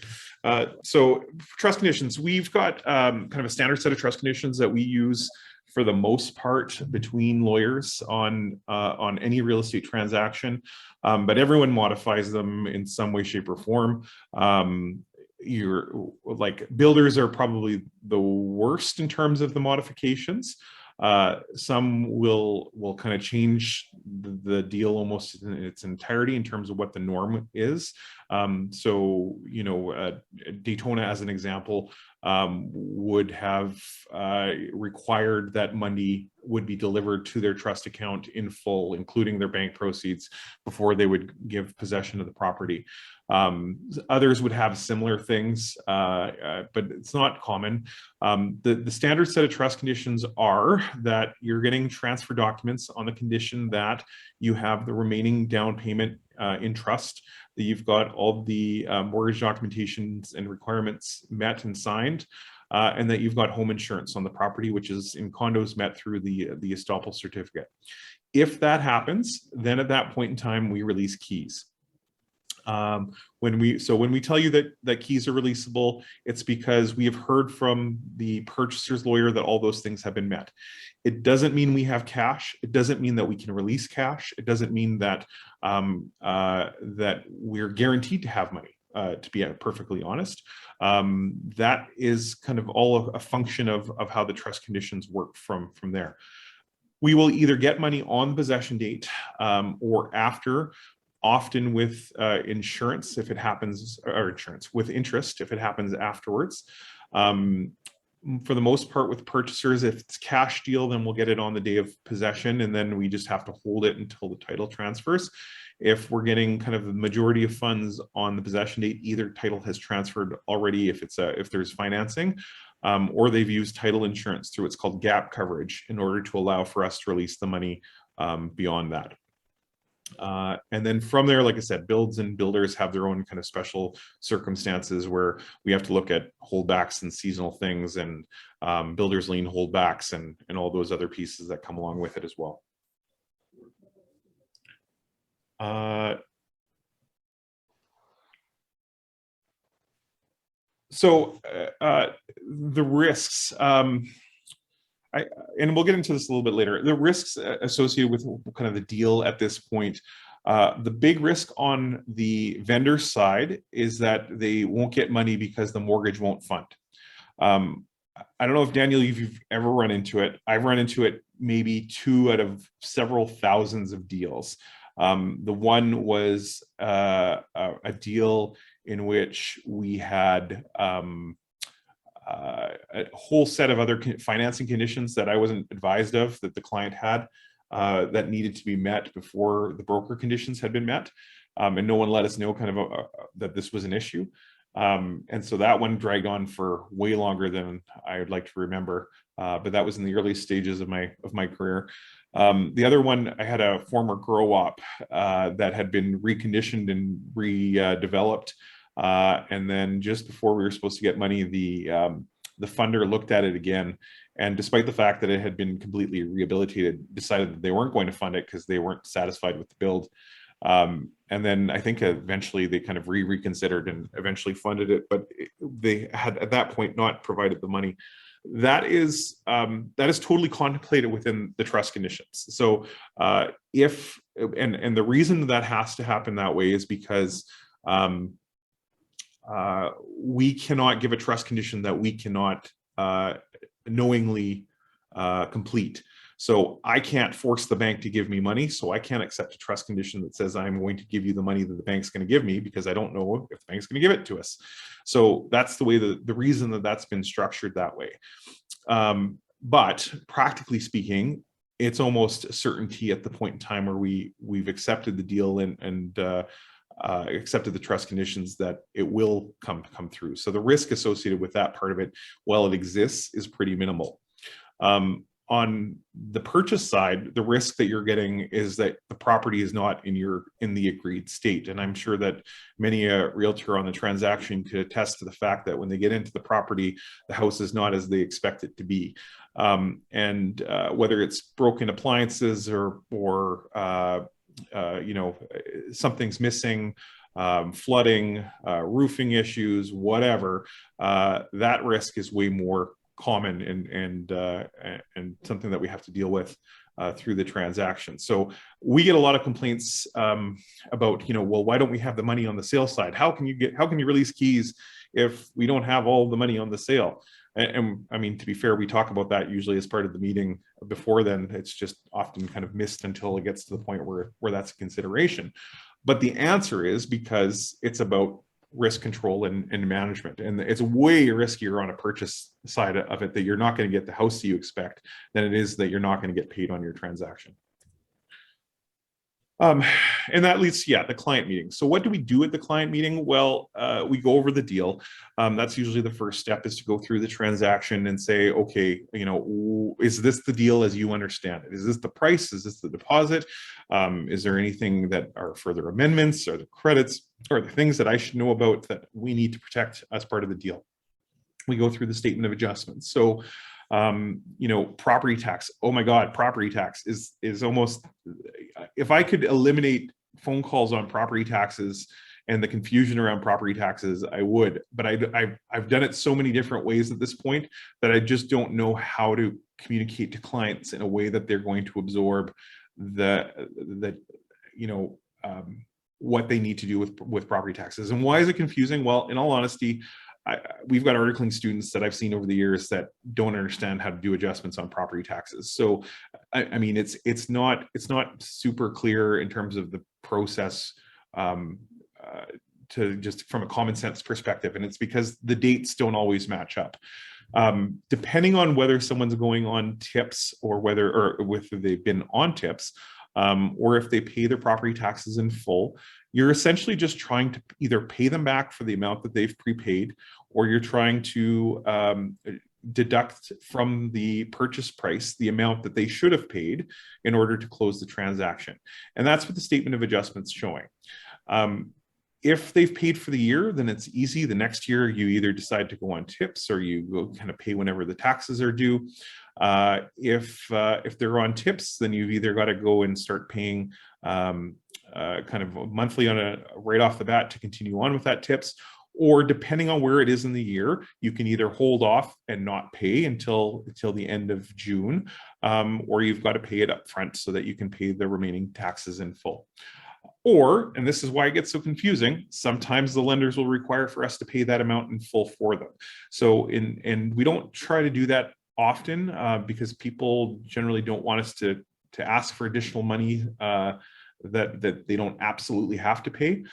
So trust conditions, we've got kind of a standard set of trust conditions that we use for the most part between lawyers on any real estate transaction, but everyone modifies them in some way, shape, or form. Builders are probably the worst in terms of the modifications. Some will kind of change the deal almost in its entirety in terms of what the norm is. Daytona, as an example, would have required that money would be delivered to their trust account in full, including their bank proceeds, before they would give possession of the property. Others would have similar things, but it's not common. The standard set of trust conditions are that you're getting transfer documents on the condition that you have the remaining down payment in trust, that you've got all the mortgage documentations and requirements met and signed, and that you've got home insurance on the property, which is in condos met through the estoppel certificate. If that happens, then at that point in time, we release keys. When we tell you that keys are releasable, it's because we have heard from the purchaser's lawyer that all those things have been met. It doesn't mean we have cash. It doesn't mean that we can release cash. It doesn't mean that that we're guaranteed to have money. To be perfectly honest, that is kind of all a function of how the trust conditions work from there. We will either get money on the possession date or after, often with insurance if it happens, or insurance with interest if it happens afterwards. For the most part with purchasers, if it's cash deal, then we'll get it on the day of possession, and then we just have to hold it until the title transfers. If we're getting kind of the majority of funds on the possession date, either title has transferred already if there's financing, or they've used title insurance through what's called gap coverage in order to allow for us to release the money beyond that. And then from there, like I said, builds and builders have their own kind of special circumstances where we have to look at holdbacks and seasonal things, and builders lien holdbacks and all those other pieces that come along with it as well. The risks, and we'll get into this a little bit later, the risks associated with kind of the deal at this point. The big risk on the vendor side is that they won't get money because the mortgage won't fund. I don't know if, Daniel, if you've ever run into it. I've run into it maybe 2 out of several thousands of deals. The one was a deal in which we had whole set of other financing conditions that I wasn't advised of that the client had that needed to be met before the broker conditions had been met. And no one let us know kind of that this was an issue. And so that one dragged on for way longer than I would like to remember. But that was in the early stages of my career. The other one, I had a former grow-op that had been reconditioned and redeveloped. And then just before we were supposed to get money, the funder looked at it again, and despite the fact that it had been completely rehabilitated, decided that they weren't going to fund it because they weren't satisfied with the build. And then I think eventually they kind of reconsidered and eventually funded it, but they had at that point not provided the money. That is totally contemplated within the trust conditions. So if the reason that has to happen that way is because we cannot give a trust condition that we cannot knowingly complete. So I can't force the bank to give me money, so I can't accept a trust condition that says I'm going to give you the money that the bank's going to give me, because I don't know if the bank's going to give it to us. So that's the way the reason that that's been structured that way. But practically speaking, it's almost a certainty at the point in time where we've accepted the deal and accepted the trust conditions that it will come through. So the risk associated with that part of it, while it exists, is pretty minimal. On the purchase side, the risk that you're getting is that the property is not in the agreed state. And I'm sure that many a realtor on the transaction could attest to the fact that when they get into the property, the house is not as they expect it to be. And whether it's broken appliances or you know, something's missing, flooding, roofing issues, whatever, that risk is way more common and something that we have to deal with through the transaction. So we get a lot of complaints about, you know, well, why don't we have the money on the sale side? How can you release keys if we don't have all the money on the sale? And I mean, to be fair, we talk about that usually as part of the meeting. Before then, it's just often kind of missed until it gets to the point where that's a consideration. But the answer is because it's about risk control and management. And it's way riskier on a purchase side of it that you're not going to get the house that you expect than it is that you're not going to get paid on your transaction. And that leads to, the client meeting. So what do we do at the client meeting? Well, we go over the deal. That's usually the first step, is to go through the transaction and say, okay, you know, is this the deal as you understand it? Is this the price? Is this the deposit? Is there anything that are further amendments or the credits or the things that I should know about that we need to protect as part of the deal? We go through the statement of adjustments. So you know, property tax. Oh my God, property tax is almost, if I could eliminate phone calls on property taxes and the confusion around property taxes, I would. But I've done it so many different ways at this point that I just don't know how to communicate to clients in a way that they're going to absorb you know, what they need to do with property taxes. And why is it confusing? Well, in all honesty, we've got articling students that I've seen over the years that don't understand how to do adjustments on property taxes. So, I mean, it's not super clear in terms of the process to just from a common sense perspective, and it's because the dates don't always match up. Depending on whether someone's going on tips or whether they've been on tips, or if they pay their property taxes in full, you're essentially just trying to either pay them back for the amount that they've prepaid, or you're trying to deduct from the purchase price the amount that they should have paid in order to close the transaction. And that's what the statement of adjustment's showing. If they've paid for the year, then it's easy. The next year, you either decide to go on tips or you go kind of pay whenever the taxes are due. If they're on tips, then you've either got to go and start paying kind of monthly right off the bat to continue on with that tips. Or depending on where it is in the year, you can either hold off and not pay until the end of June, or you've got to pay it up front so that you can pay the remaining taxes in full. Or, and this is why it gets so confusing, sometimes the lenders will require for us to pay that amount in full for them. So, and we don't try to do that often because people generally don't want us to ask for additional money that they don't absolutely have to pay.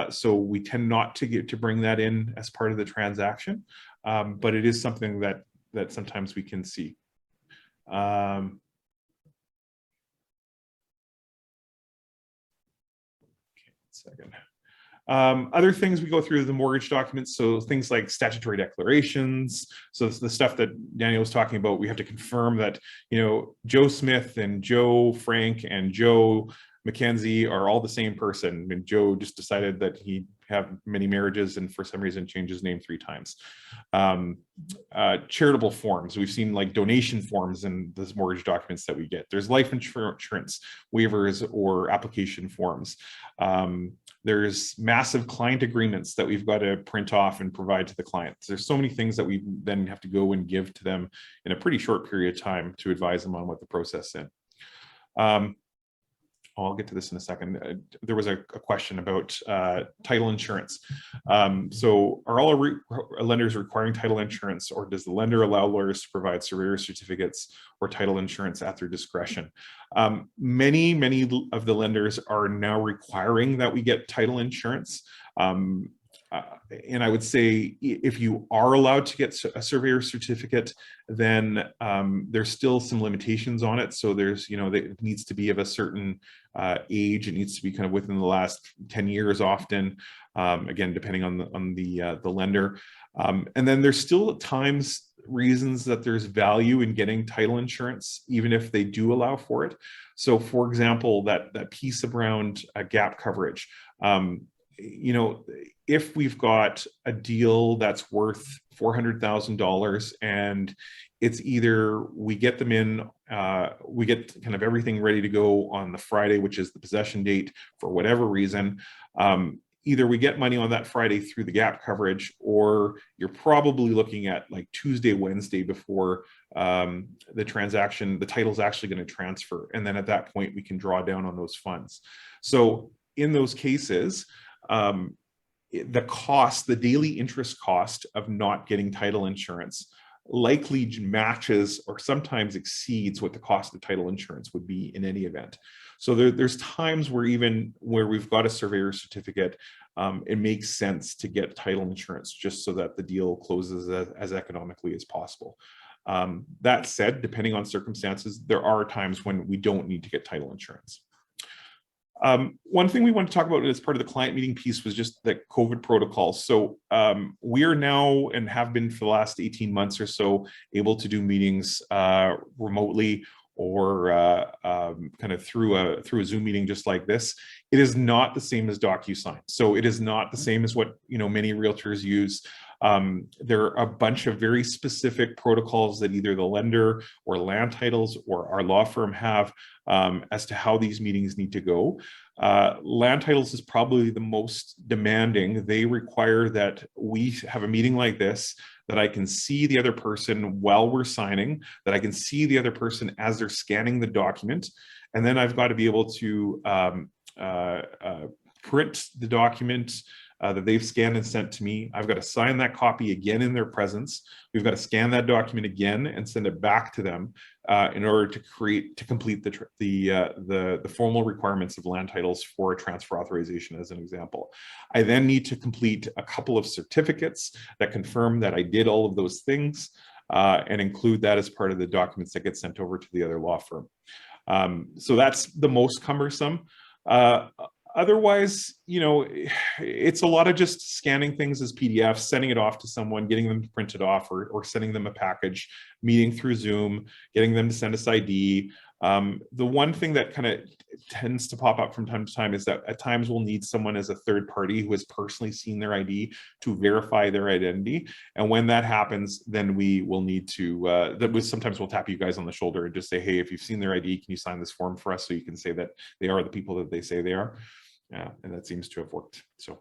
So we tend not to bring that in as part of the transaction. But it is something that that sometimes we can see. Second. Other things we go through the mortgage documents, so things like statutory declarations. So it's the stuff that Daniel was talking about. We have to confirm that, you know, Joe Smith and Joe Frank and Joe Mackenzie are all the same person. And Joe just decided that he'd have many marriages and for some reason changed his name 3 times. Charitable forms. We've seen like donation forms in this mortgage documents that we get. There's life insurance waivers or application forms. There's massive client agreements that we've got to print off and provide to the clients. There's so many things that we then have to go and give to them in a pretty short period of time to advise them on what the process is. I'll get to this in a second. There was a question about title insurance. So are all lenders requiring title insurance, or does the lender allow lawyers to provide surveyor certificates or title insurance at their discretion? Many of the lenders are now requiring that we get title insurance. And I would say if you are allowed to get a surveyor certificate, then there's still some limitations on it. So there's, you know, it needs to be of a certain age. It needs to be kind of within the last 10 years often, again, depending on the lender. And then there's still at times reasons that there's value in getting title insurance, even if they do allow for it. So for example, that piece around gap coverage, you know, if we've got a deal that's worth $400,000 and it's either we get them in, we get kind of everything ready to go on the Friday, which is the possession date for whatever reason, either we get money on that Friday through the gap coverage, or you're probably looking at like Tuesday, Wednesday before the transaction, the title's actually going to transfer. And then at that point, we can draw down on those funds. So in those cases, the cost, the daily interest cost of not getting title insurance likely matches or sometimes exceeds what the cost of title insurance would be in any event. So there's times where even where we've got a surveyor certificate, it makes sense to get title insurance just so that the deal closes as economically as possible. That said, depending on circumstances, there are times when we don't need to get title insurance. One thing we want to talk about as part of the client meeting piece was just the COVID protocols. So we are now, and have been for the last 18 months or so, able to do meetings remotely or kind of through a Zoom meeting just like this. It is not the same as DocuSign. So it is not the same as what, you know, many realtors use. There are a bunch of very specific protocols that either the lender or land titles or our law firm have as to how these meetings need to go. Land titles is probably the most demanding. They require that we have a meeting like this, that I can see the other person while we're signing, that I can see the other person as they're scanning the document. And then I've got to be able to print the document that they've scanned and sent to me. I've got to sign that copy again in their presence. We've got to scan that document again and send it back to them in order to complete the formal requirements of land titles for a transfer authorization, as an example. I then need to complete a couple of certificates that confirm that I did all of those things and include that as part of the documents that get sent over to the other law firm. So that's the most cumbersome. Otherwise, you know, it's a lot of just scanning things as PDFs, sending it off to someone, getting them to print it off, or sending them a package, meeting through Zoom, getting them to send us ID. The one thing that kind of tends to pop up from time to time is that at times we'll need someone as a third party who has personally seen their ID to verify their identity. And when that happens, then we will need to, sometimes we'll tap you guys on the shoulder and just say, hey, if you've seen their ID, can you sign this form for us so you can say that they are the people that they say they are? Yeah, and that seems to have worked. So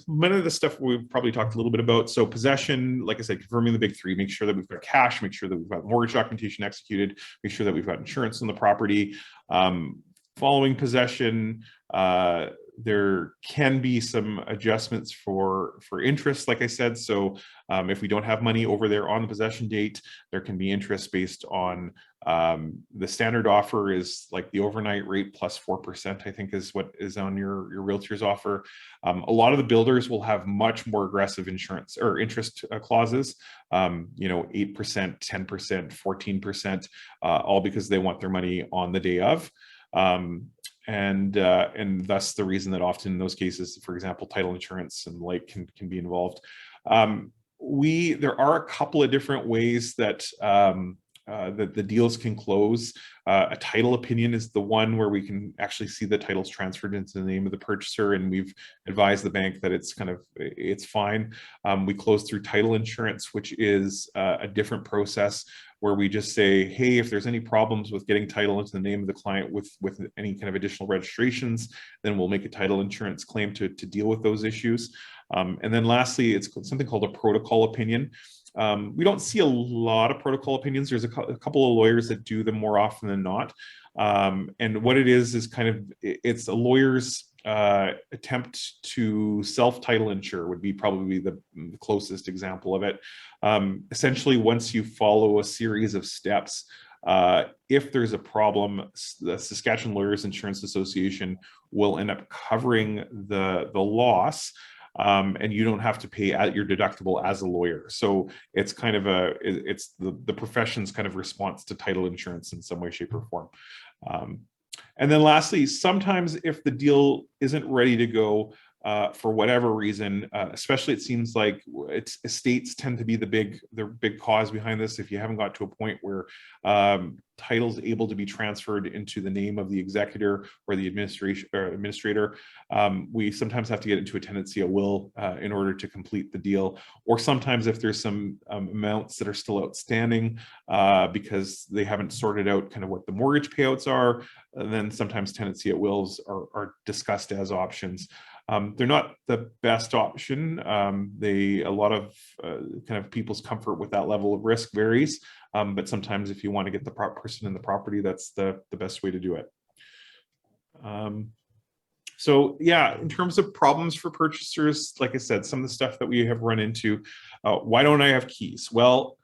one of the stuff we've probably talked a little bit about. So possession, like I said, confirming the big three, make sure that we've got cash, make sure that we've got mortgage documentation executed, make sure that we've got insurance on the property. Following possession, there can be some adjustments for interest, like I said. So if we don't have money over there on the possession date, there can be interest based on the standard offer is like the overnight rate plus 4%, I think is what is on your realtor's offer. A lot of the builders will have much more aggressive insurance or interest clauses, 8%, 10%, 14%, all because they want their money on the day of. And thus the reason that often in those cases, for example, title insurance and like can be involved. There are a couple of different ways that that the deals can close. A title opinion is the one where we can actually see the titles transferred into the name of the purchaser, and we've advised the bank that it's fine. We close through title insurance, which is a different process where we just say, hey, if there's any problems with getting title into the name of the client with any kind of additional registrations, then we'll make a title insurance claim to deal with those issues. And then lastly, it's something called a protocol opinion. We don't see a lot of protocol opinions. There's a couple of lawyers that do them more often than not. And what it is it's a lawyer's attempt to self-title insure would be probably the closest example of it. Essentially, once you follow a series of steps, if there's a problem, the Saskatchewan Lawyers Insurance Association will end up covering the loss. And you don't have to pay at your deductible as a lawyer. So it's kind of it's the profession's kind of response to title insurance in some way, shape, or form. And then lastly, sometimes if the deal isn't ready to go for whatever reason, especially it seems like estates tend to be the big cause behind this. If you haven't got to a point where title's able to be transferred into the name of the executor or the administrator, we sometimes have to get into a tenancy at will in order to complete the deal. Or sometimes if there's some amounts that are still outstanding because they haven't sorted out kind of what the mortgage payouts are, then sometimes tenancy at wills are discussed as options. They're not the best option. A lot of kind of people's comfort with that level of risk varies, but sometimes if you want to get the person in the property, that's the best way to do it. So yeah, in terms of problems for purchasers, like I said, some of the stuff that we have run into, why don't I have keys? Well,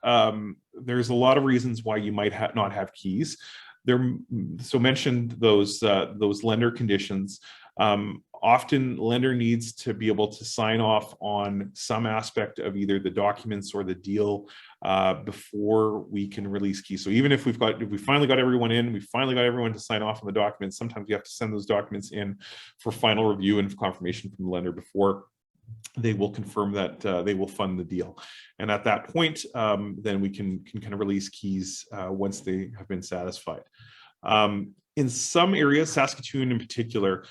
there's a lot of reasons why you might not have keys. So mentioned those lender conditions. Often lender needs to be able to sign off on some aspect of either the documents or the deal before we can release keys. So even if we finally got everyone in, we finally got everyone to sign off on the documents, sometimes you have to send those documents in for final review and confirmation from the lender before they will confirm that they will fund the deal. And at that point, then we can kind of release keys once they have been satisfied. In some areas, Saskatchewan in particular,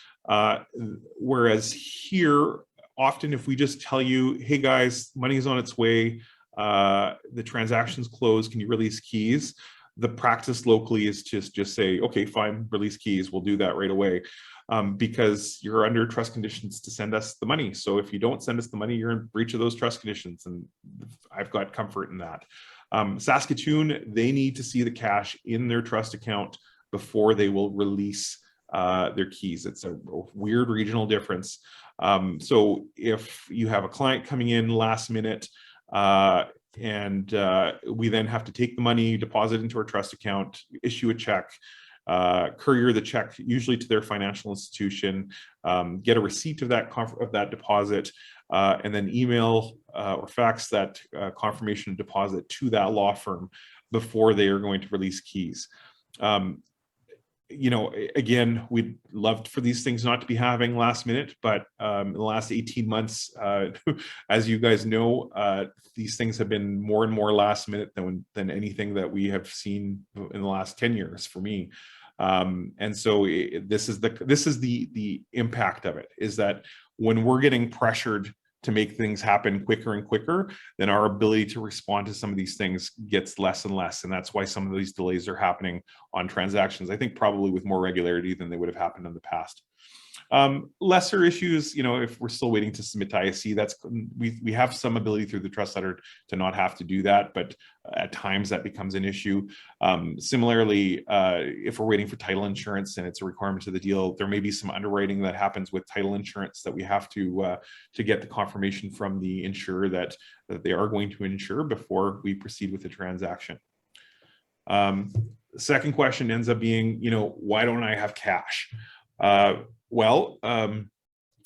whereas here, often if we just tell you, hey guys, money is on its way, the transaction's closed, can you release keys? The practice locally is just say, okay, fine, release keys, we'll do that right away. Because you're under trust conditions to send us the money. So if you don't send us the money, you're in breach of those trust conditions. And I've got comfort in that. Saskatchewan, they need to see the cash in their trust account before they will release their keys. It's a weird regional difference. So if you have a client coming in last minute and we then have to take the money, deposit into our trust account, issue a check, courier the check usually to their financial institution, get a receipt of that deposit, and then email or fax that confirmation of deposit to that law firm before they are going to release keys. Again, we'd love for these things not to be happening last minute, but in the last 18 months, as you guys know, these things have been more and more last minute than anything that we have seen in the last 10 years for me. And so this is the impact of it, is that when we're getting pressured to make things happen quicker and quicker, then our ability to respond to some of these things gets less and less. And that's why some of these delays are happening on transactions, I think probably with more regularity than they would have happened in the past. Lesser issues, if we're still waiting to submit to ISC, we have some ability through the trust letter to not have to do that, but at times that becomes an issue. Similarly, if we're waiting for title insurance and it's a requirement to the deal, there may be some underwriting that happens with title insurance that we have to get the confirmation from the insurer that they are going to insure before we proceed with the transaction. The second question ends up being, why don't I have cash? Well,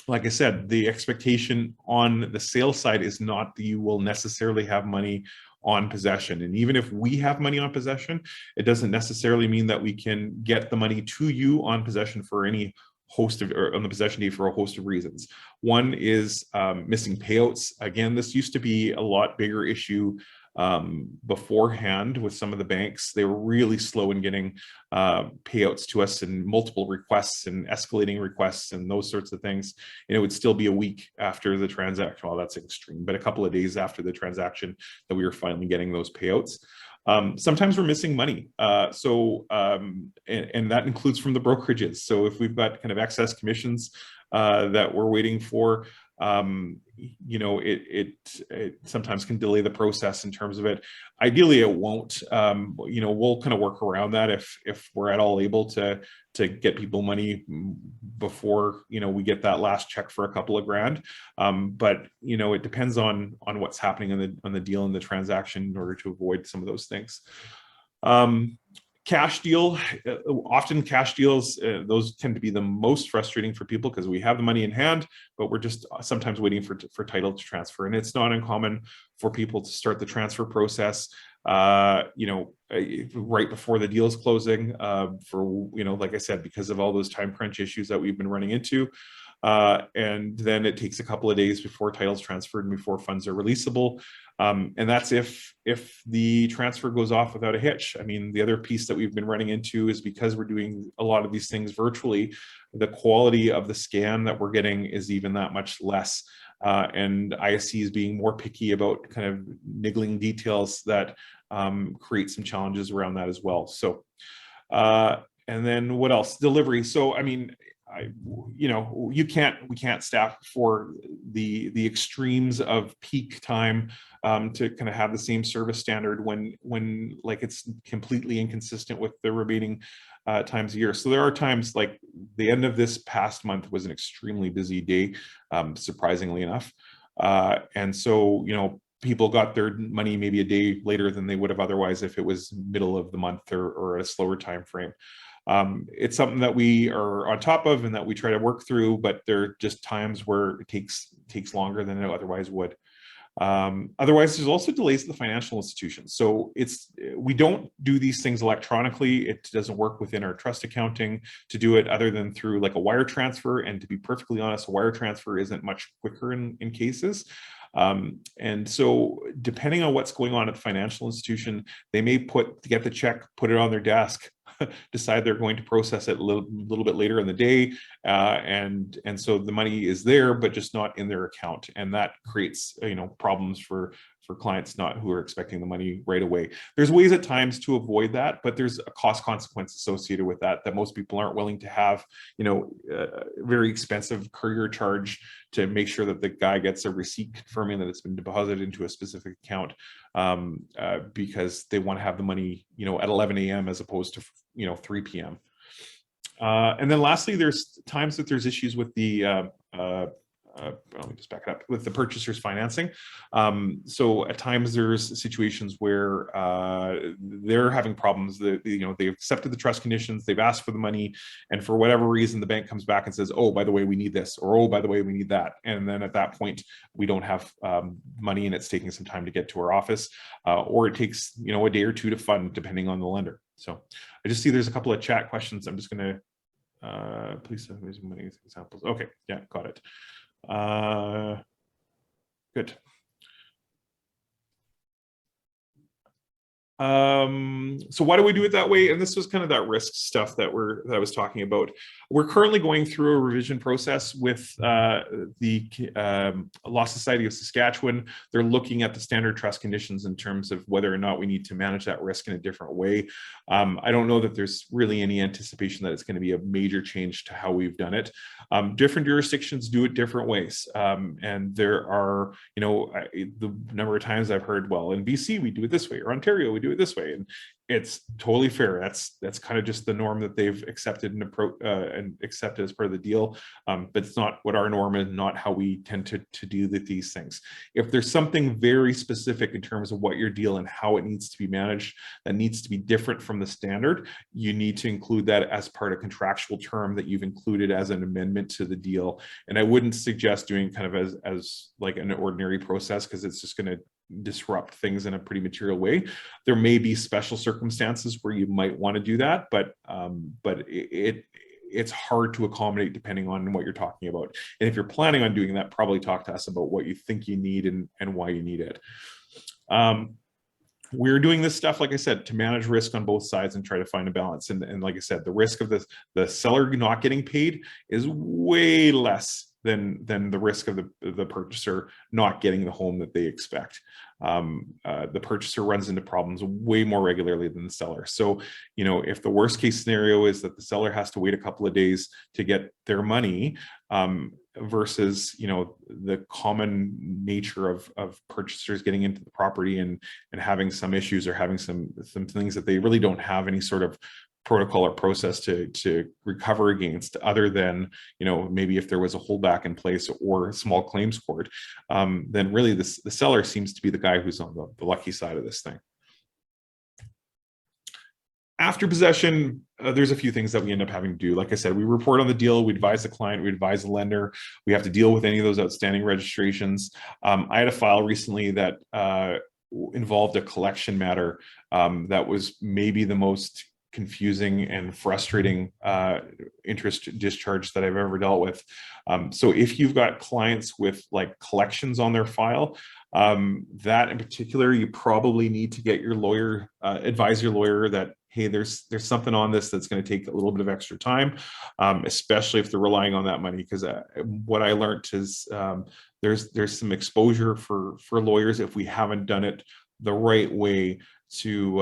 like I said, the expectation on the sales side is not that you will necessarily have money on possession. And even if we have money on possession, it doesn't necessarily mean that we can get the money to you on possession for any host of, or on the possession date for a host of reasons. One is missing payouts. Again, this used to be a lot bigger issue beforehand with some of the banks. They were really slow in getting payouts to us, and multiple requests and escalating requests and those sorts of things. And it would still be a week after the transaction. Well, that's extreme, but a couple of days after the transaction that we were finally getting those payouts. Sometimes we're missing money. And that includes from the brokerages. So if we've got kind of excess commissions that we're waiting for, it sometimes can delay the process in terms of it. Ideally, it won't. We'll kind of work around that if we're at all able to get people money before we get that last check for a couple of grand. But it depends on what's happening on the deal and the transaction in order to avoid some of those things. Cash deal, often cash deals, those tend to be the most frustrating for people because we have the money in hand, but we're just sometimes waiting for title to transfer. And it's not uncommon for people to start the transfer process, right before the deal is closing, like I said, because of all those time crunch issues that we've been running into. And then it takes a couple of days before title's transferred and before funds are releasable. And that's if the transfer goes off without a hitch. I mean, the other piece that we've been running into is because we're doing a lot of these things virtually, the quality of the scan that we're getting is even that much less. And ISC is being more picky about kind of niggling details that create some challenges around that as well. So, and then what else? Delivery. So, I mean, we can't staff for the extremes of peak time to kind of have the same service standard when like it's completely inconsistent with the remaining times a year. So there are times like the end of this past month was an extremely busy day, surprisingly enough. And so, people got their money maybe a day later than they would have otherwise if it was middle of the month or a slower time frame. It's something that we are on top of and that we try to work through, but there are just times where it takes longer than it otherwise would. Otherwise, there's also delays at the financial institutions. So we don't do these things electronically. It doesn't work within our trust accounting to do it other than through like a wire transfer. And to be perfectly honest, a wire transfer isn't much quicker in cases. And so depending on what's going on at the financial institution, they may get the check, put it on their desk, decide they're going to process it a little bit later in the day. And so the money is there, but just not in their account. And that creates, problems for clients who are expecting the money right away. There's ways at times to avoid that, but there's a cost consequence associated with that most people aren't willing to have, very expensive courier charge to make sure that the guy gets a receipt confirming that it's been deposited into a specific account, because they want to have the money, at 11 a.m. as opposed to, 3 p.m. And then lastly, there's times that there's issues with the let me just back it up with the purchaser's financing. So at times there's situations where they're having problems. They've accepted the trust conditions, they've asked for the money, and for whatever reason, the bank comes back and says, "Oh, by the way, we need this," or "Oh, by the way, we need that." And then at that point, we don't have money, and it's taking some time to get to our office, or it takes a day or two to fund, depending on the lender. So I just see there's a couple of chat questions. I'm just going to please send me some money examples. Okay, yeah, got it. Good. So why do we do it that way? And this was kind of that risk stuff that I was talking about. We're currently going through a revision process with the Law Society of Saskatchewan. They're looking at the standard trust conditions in terms of whether or not we need to manage that risk in a different way. I don't know that there's really any anticipation that it's going to be a major change to how we've done it. Different jurisdictions do it different ways. And there are, you know, the number of times I've heard, well, in BC, we do it this way, or Ontario, we do it this way. And it's totally fair. That's kind of just the norm that they've accepted and accepted as part of the deal. But it's not what our norm is, not how we tend to do these things. If there's something very specific in terms of what your deal and how it needs to be managed, that needs to be different from the standard, you need to include that as part of contractual term that you've included as an amendment to the deal. And I wouldn't suggest doing kind of as like an ordinary process, because it's just going to disrupt things in a pretty material way. There may be special circumstances where you might want to do that, but it's hard to accommodate depending on what you're talking about. And if you're planning on doing that, probably talk to us about what you think you need and why you need it. We're doing this stuff, like I said, to manage risk on both sides and try to find a balance. And like I said, the risk of the seller not getting paid is way less than the risk of the purchaser not getting the home that they expect. The purchaser runs into problems way more regularly than the seller. So, you know, if the worst case scenario is that the seller has to wait a couple of days to get their money, versus, you know, the common nature of purchasers getting into the property and having some issues or having some things that they really don't have any sort of protocol or process to recover against, other than, you know, maybe if there was a holdback in place or small claims court, then really the seller seems to be the guy who's on the lucky side of this thing. After possession, there's a few things that we end up having to do. Like I said, we report on the deal, we advise the client, we advise the lender, we have to deal with any of those outstanding registrations. I had a file recently that involved a collection matter that was maybe the most confusing and frustrating interest discharge that I've ever dealt with. So if you've got clients with like collections on their file, that in particular, you probably need to get your lawyer, advise your lawyer that, hey, there's something on this that's going to take a little bit of extra time, especially if they're relying on that money. Because what I learned is there's some exposure for lawyers if we haven't done it the right way to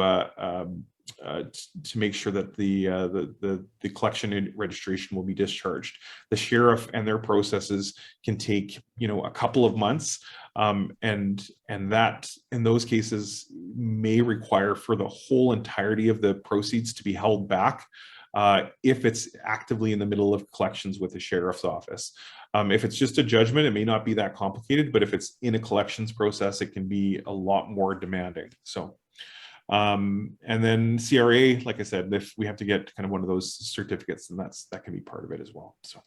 make sure that the collection and registration will be discharged. The sheriff and their processes can take, you know, a couple of months, and that in those cases may require for the whole entirety of the proceeds to be held back if it's actively in the middle of collections with the sheriff's office. If it's just a judgment, it may not be that complicated, but if it's in a collections process, it can be a lot more demanding. So. And then CRA, like I said, if we have to get kind of one of those certificates, then that can be part of it as well. So,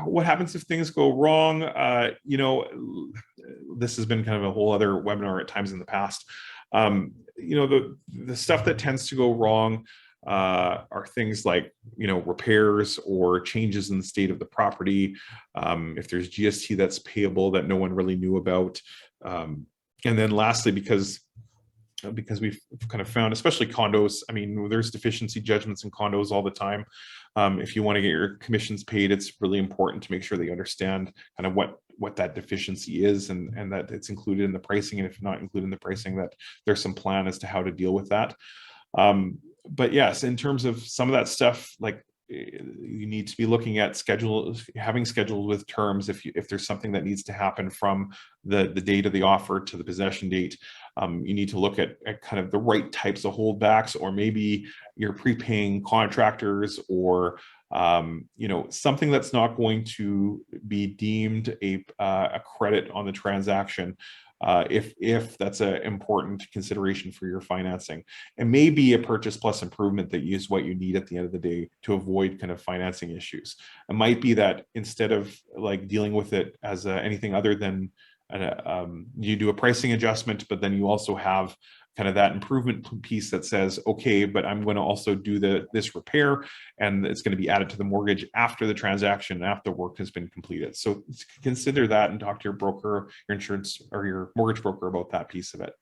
what happens if things go wrong? You know, this has been kind of a whole other webinar at times in the past. You know, the stuff that tends to go wrong are things like, you know, repairs or changes in the state of the property. If there's GST that's payable that no one really knew about. And then lastly, because we've kind of found, especially condos, I mean, there's deficiency judgments in condos all the time. If you want to get your commissions paid, it's really important to make sure that you understand kind of what that deficiency is and that it's included in the pricing. And if not included in the pricing, that there's some plan as to how to deal with that. But yes, in terms of some of that stuff, like, you need to be looking at having schedules with terms if there's something that needs to happen from the date of the offer to the possession date. You need to look at kind of the right types of holdbacks, or maybe you're prepaying contractors, or you know, something that's not going to be deemed a credit on the transaction. If that's an important consideration for your financing. It may be a purchase plus improvement that is what you need at the end of the day to avoid kind of financing issues. It might be that instead of like dealing with it as anything other than you do a pricing adjustment, but then you also have kind of that improvement piece that says, okay, but I'm going to also do this repair, and it's going to be added to the mortgage after the transaction, after work has been completed. So consider that and talk to your broker, your insurance, or your mortgage broker about that piece of it.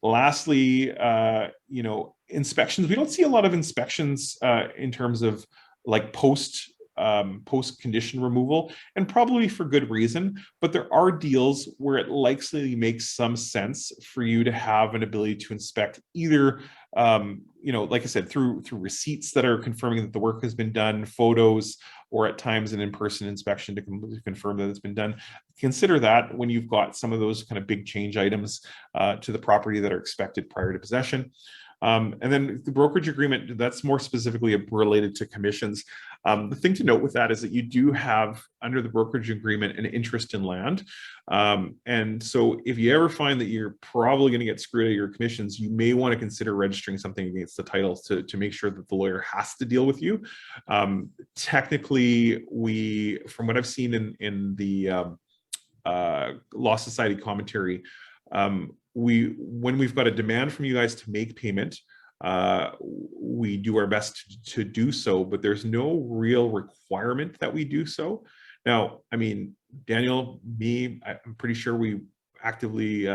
Lastly, inspections. We don't see a lot of inspections in terms of like post condition removal, and probably for good reason, but there are deals where it likely makes some sense for you to have an ability to inspect either like I said, through receipts that are confirming that the work has been done, photos, or at times an in-person inspection to confirm that it's been done. Consider that when you've got some of those kind of big change items to the property that are expected prior to possession. And then the brokerage agreement, that's more specifically related to commissions. The thing to note with that is that you do have, under the brokerage agreement, an interest in land. And so if you ever find that you're probably going to get screwed out of your commissions, you may want to consider registering something against the title to make sure that the lawyer has to deal with you. Technically, from what I've seen in the Law Society commentary, when we've got a demand from you guys to make payment, we do our best to do so, but there's no real requirement that we do so. Now, I mean, Daniel, me, I'm pretty sure we actively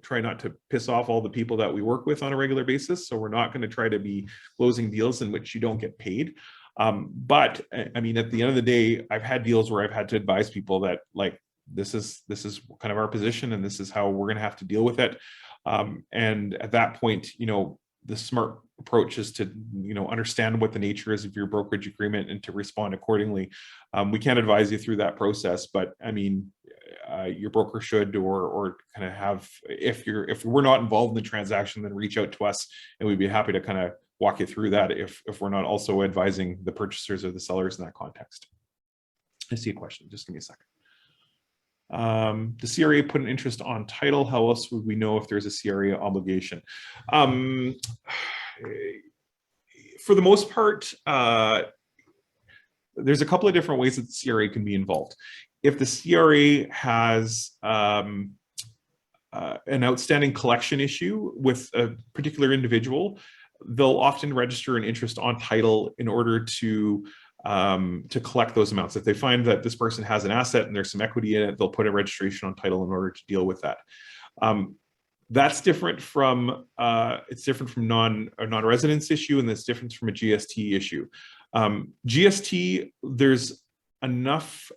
try not to piss off all the people that we work with on a regular basis. So we're not going to try to be closing deals in which you don't get paid. But I mean, at the end of the day, I've had deals where I've had to advise people that, like, this is kind of our position, and this is how we're going to have to deal with it. And at that point, the smart approach is to, understand what the nature is of your brokerage agreement and to respond accordingly. We can't advise you through that process, but I mean, your broker should, or kind of have, if we're not involved in the transaction, then reach out to us, and we'd be happy to kind of walk you through that if we're not also advising the purchasers or the sellers in that context. I see a question. Just give me a second. The CRA put an interest on title. How else would we know if there's a CRA obligation? For the most part, there's a couple of different ways that the CRA can be involved. If the CRA has an outstanding collection issue with a particular individual, they'll often register an interest on title in order to collect those amounts. If they find that this person has an asset and there's some equity in it, they'll put a registration on title in order to deal with that. That's different from it's different from a non-residence issue, and that's different from a GST issue. GST, there's enough.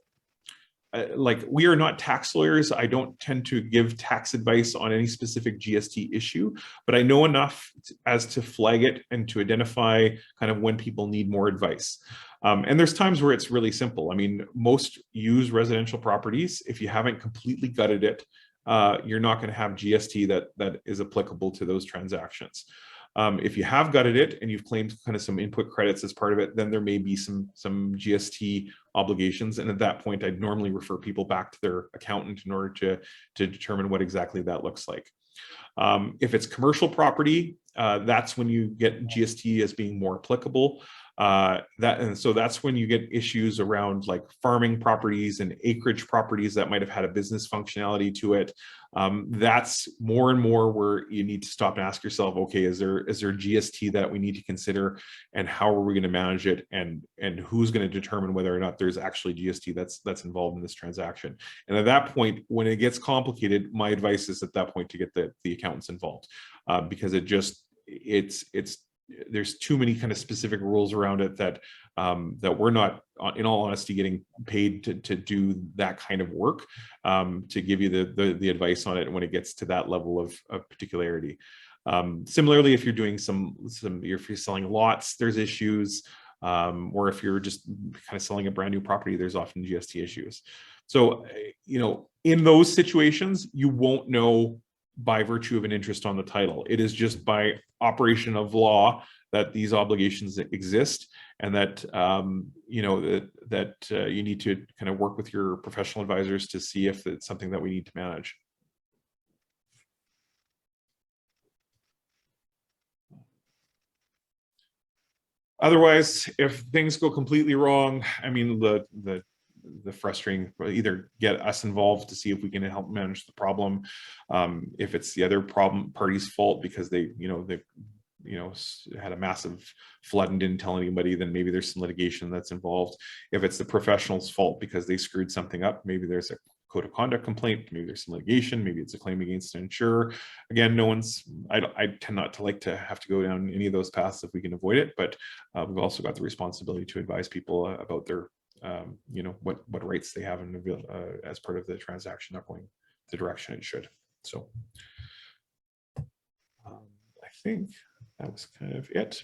Like, we are not tax lawyers. I don't tend to give tax advice on any specific GST issue, but I know enough as to flag it and to identify kind of when people need more advice. And there's times where it's really simple. I mean, most used residential properties, if you haven't completely gutted it, you're not going to have GST that is applicable to those transactions. If you have gutted it and you've claimed kind of some input credits as part of it, then there may be some GST obligations. And at that point, I'd normally refer people back to their accountant in order to determine what exactly that looks like. If it's commercial property, that's when you get GST as being more applicable. And so that's when you get issues around like farming properties and acreage properties that might have had a business functionality to it. That's more and more where you need to stop and ask yourself, okay, is there GST that we need to consider, and how are we going to manage it, and who's going to determine whether or not there's actually GST that's involved in this transaction. And at that point, when it gets complicated, my advice is at that point to get the accountants involved, because there's too many kind of specific rules around it that we're not, in all honesty, getting paid to do that kind of work, to give you the advice on it when it gets to that level of particularity. Similarly, if you're doing if you're selling lots, there's issues, or if you're just kind of selling a brand new property, there's often GST issues. So, in those situations, you won't know by virtue of an interest on the title. It is just by operation of law that these obligations exist, and that you need to kind of work with your professional advisors to see if it's something that we need to manage. Otherwise, if things go completely wrong, I mean, the the frustrating, either get us involved to see if we can help manage the problem. If it's the other problem party's fault because they had a massive flood and didn't tell anybody, then maybe there's some litigation that's involved. If it's the professional's fault because they screwed something up, maybe there's a code of conduct complaint, maybe there's some litigation, maybe it's a claim against an insurer. Again, I tend not to like to have to go down any of those paths if we can avoid it, but we've also got the responsibility to advise people about their, what rights they have as part of the transaction, not going the direction it should. So I think that was kind of it.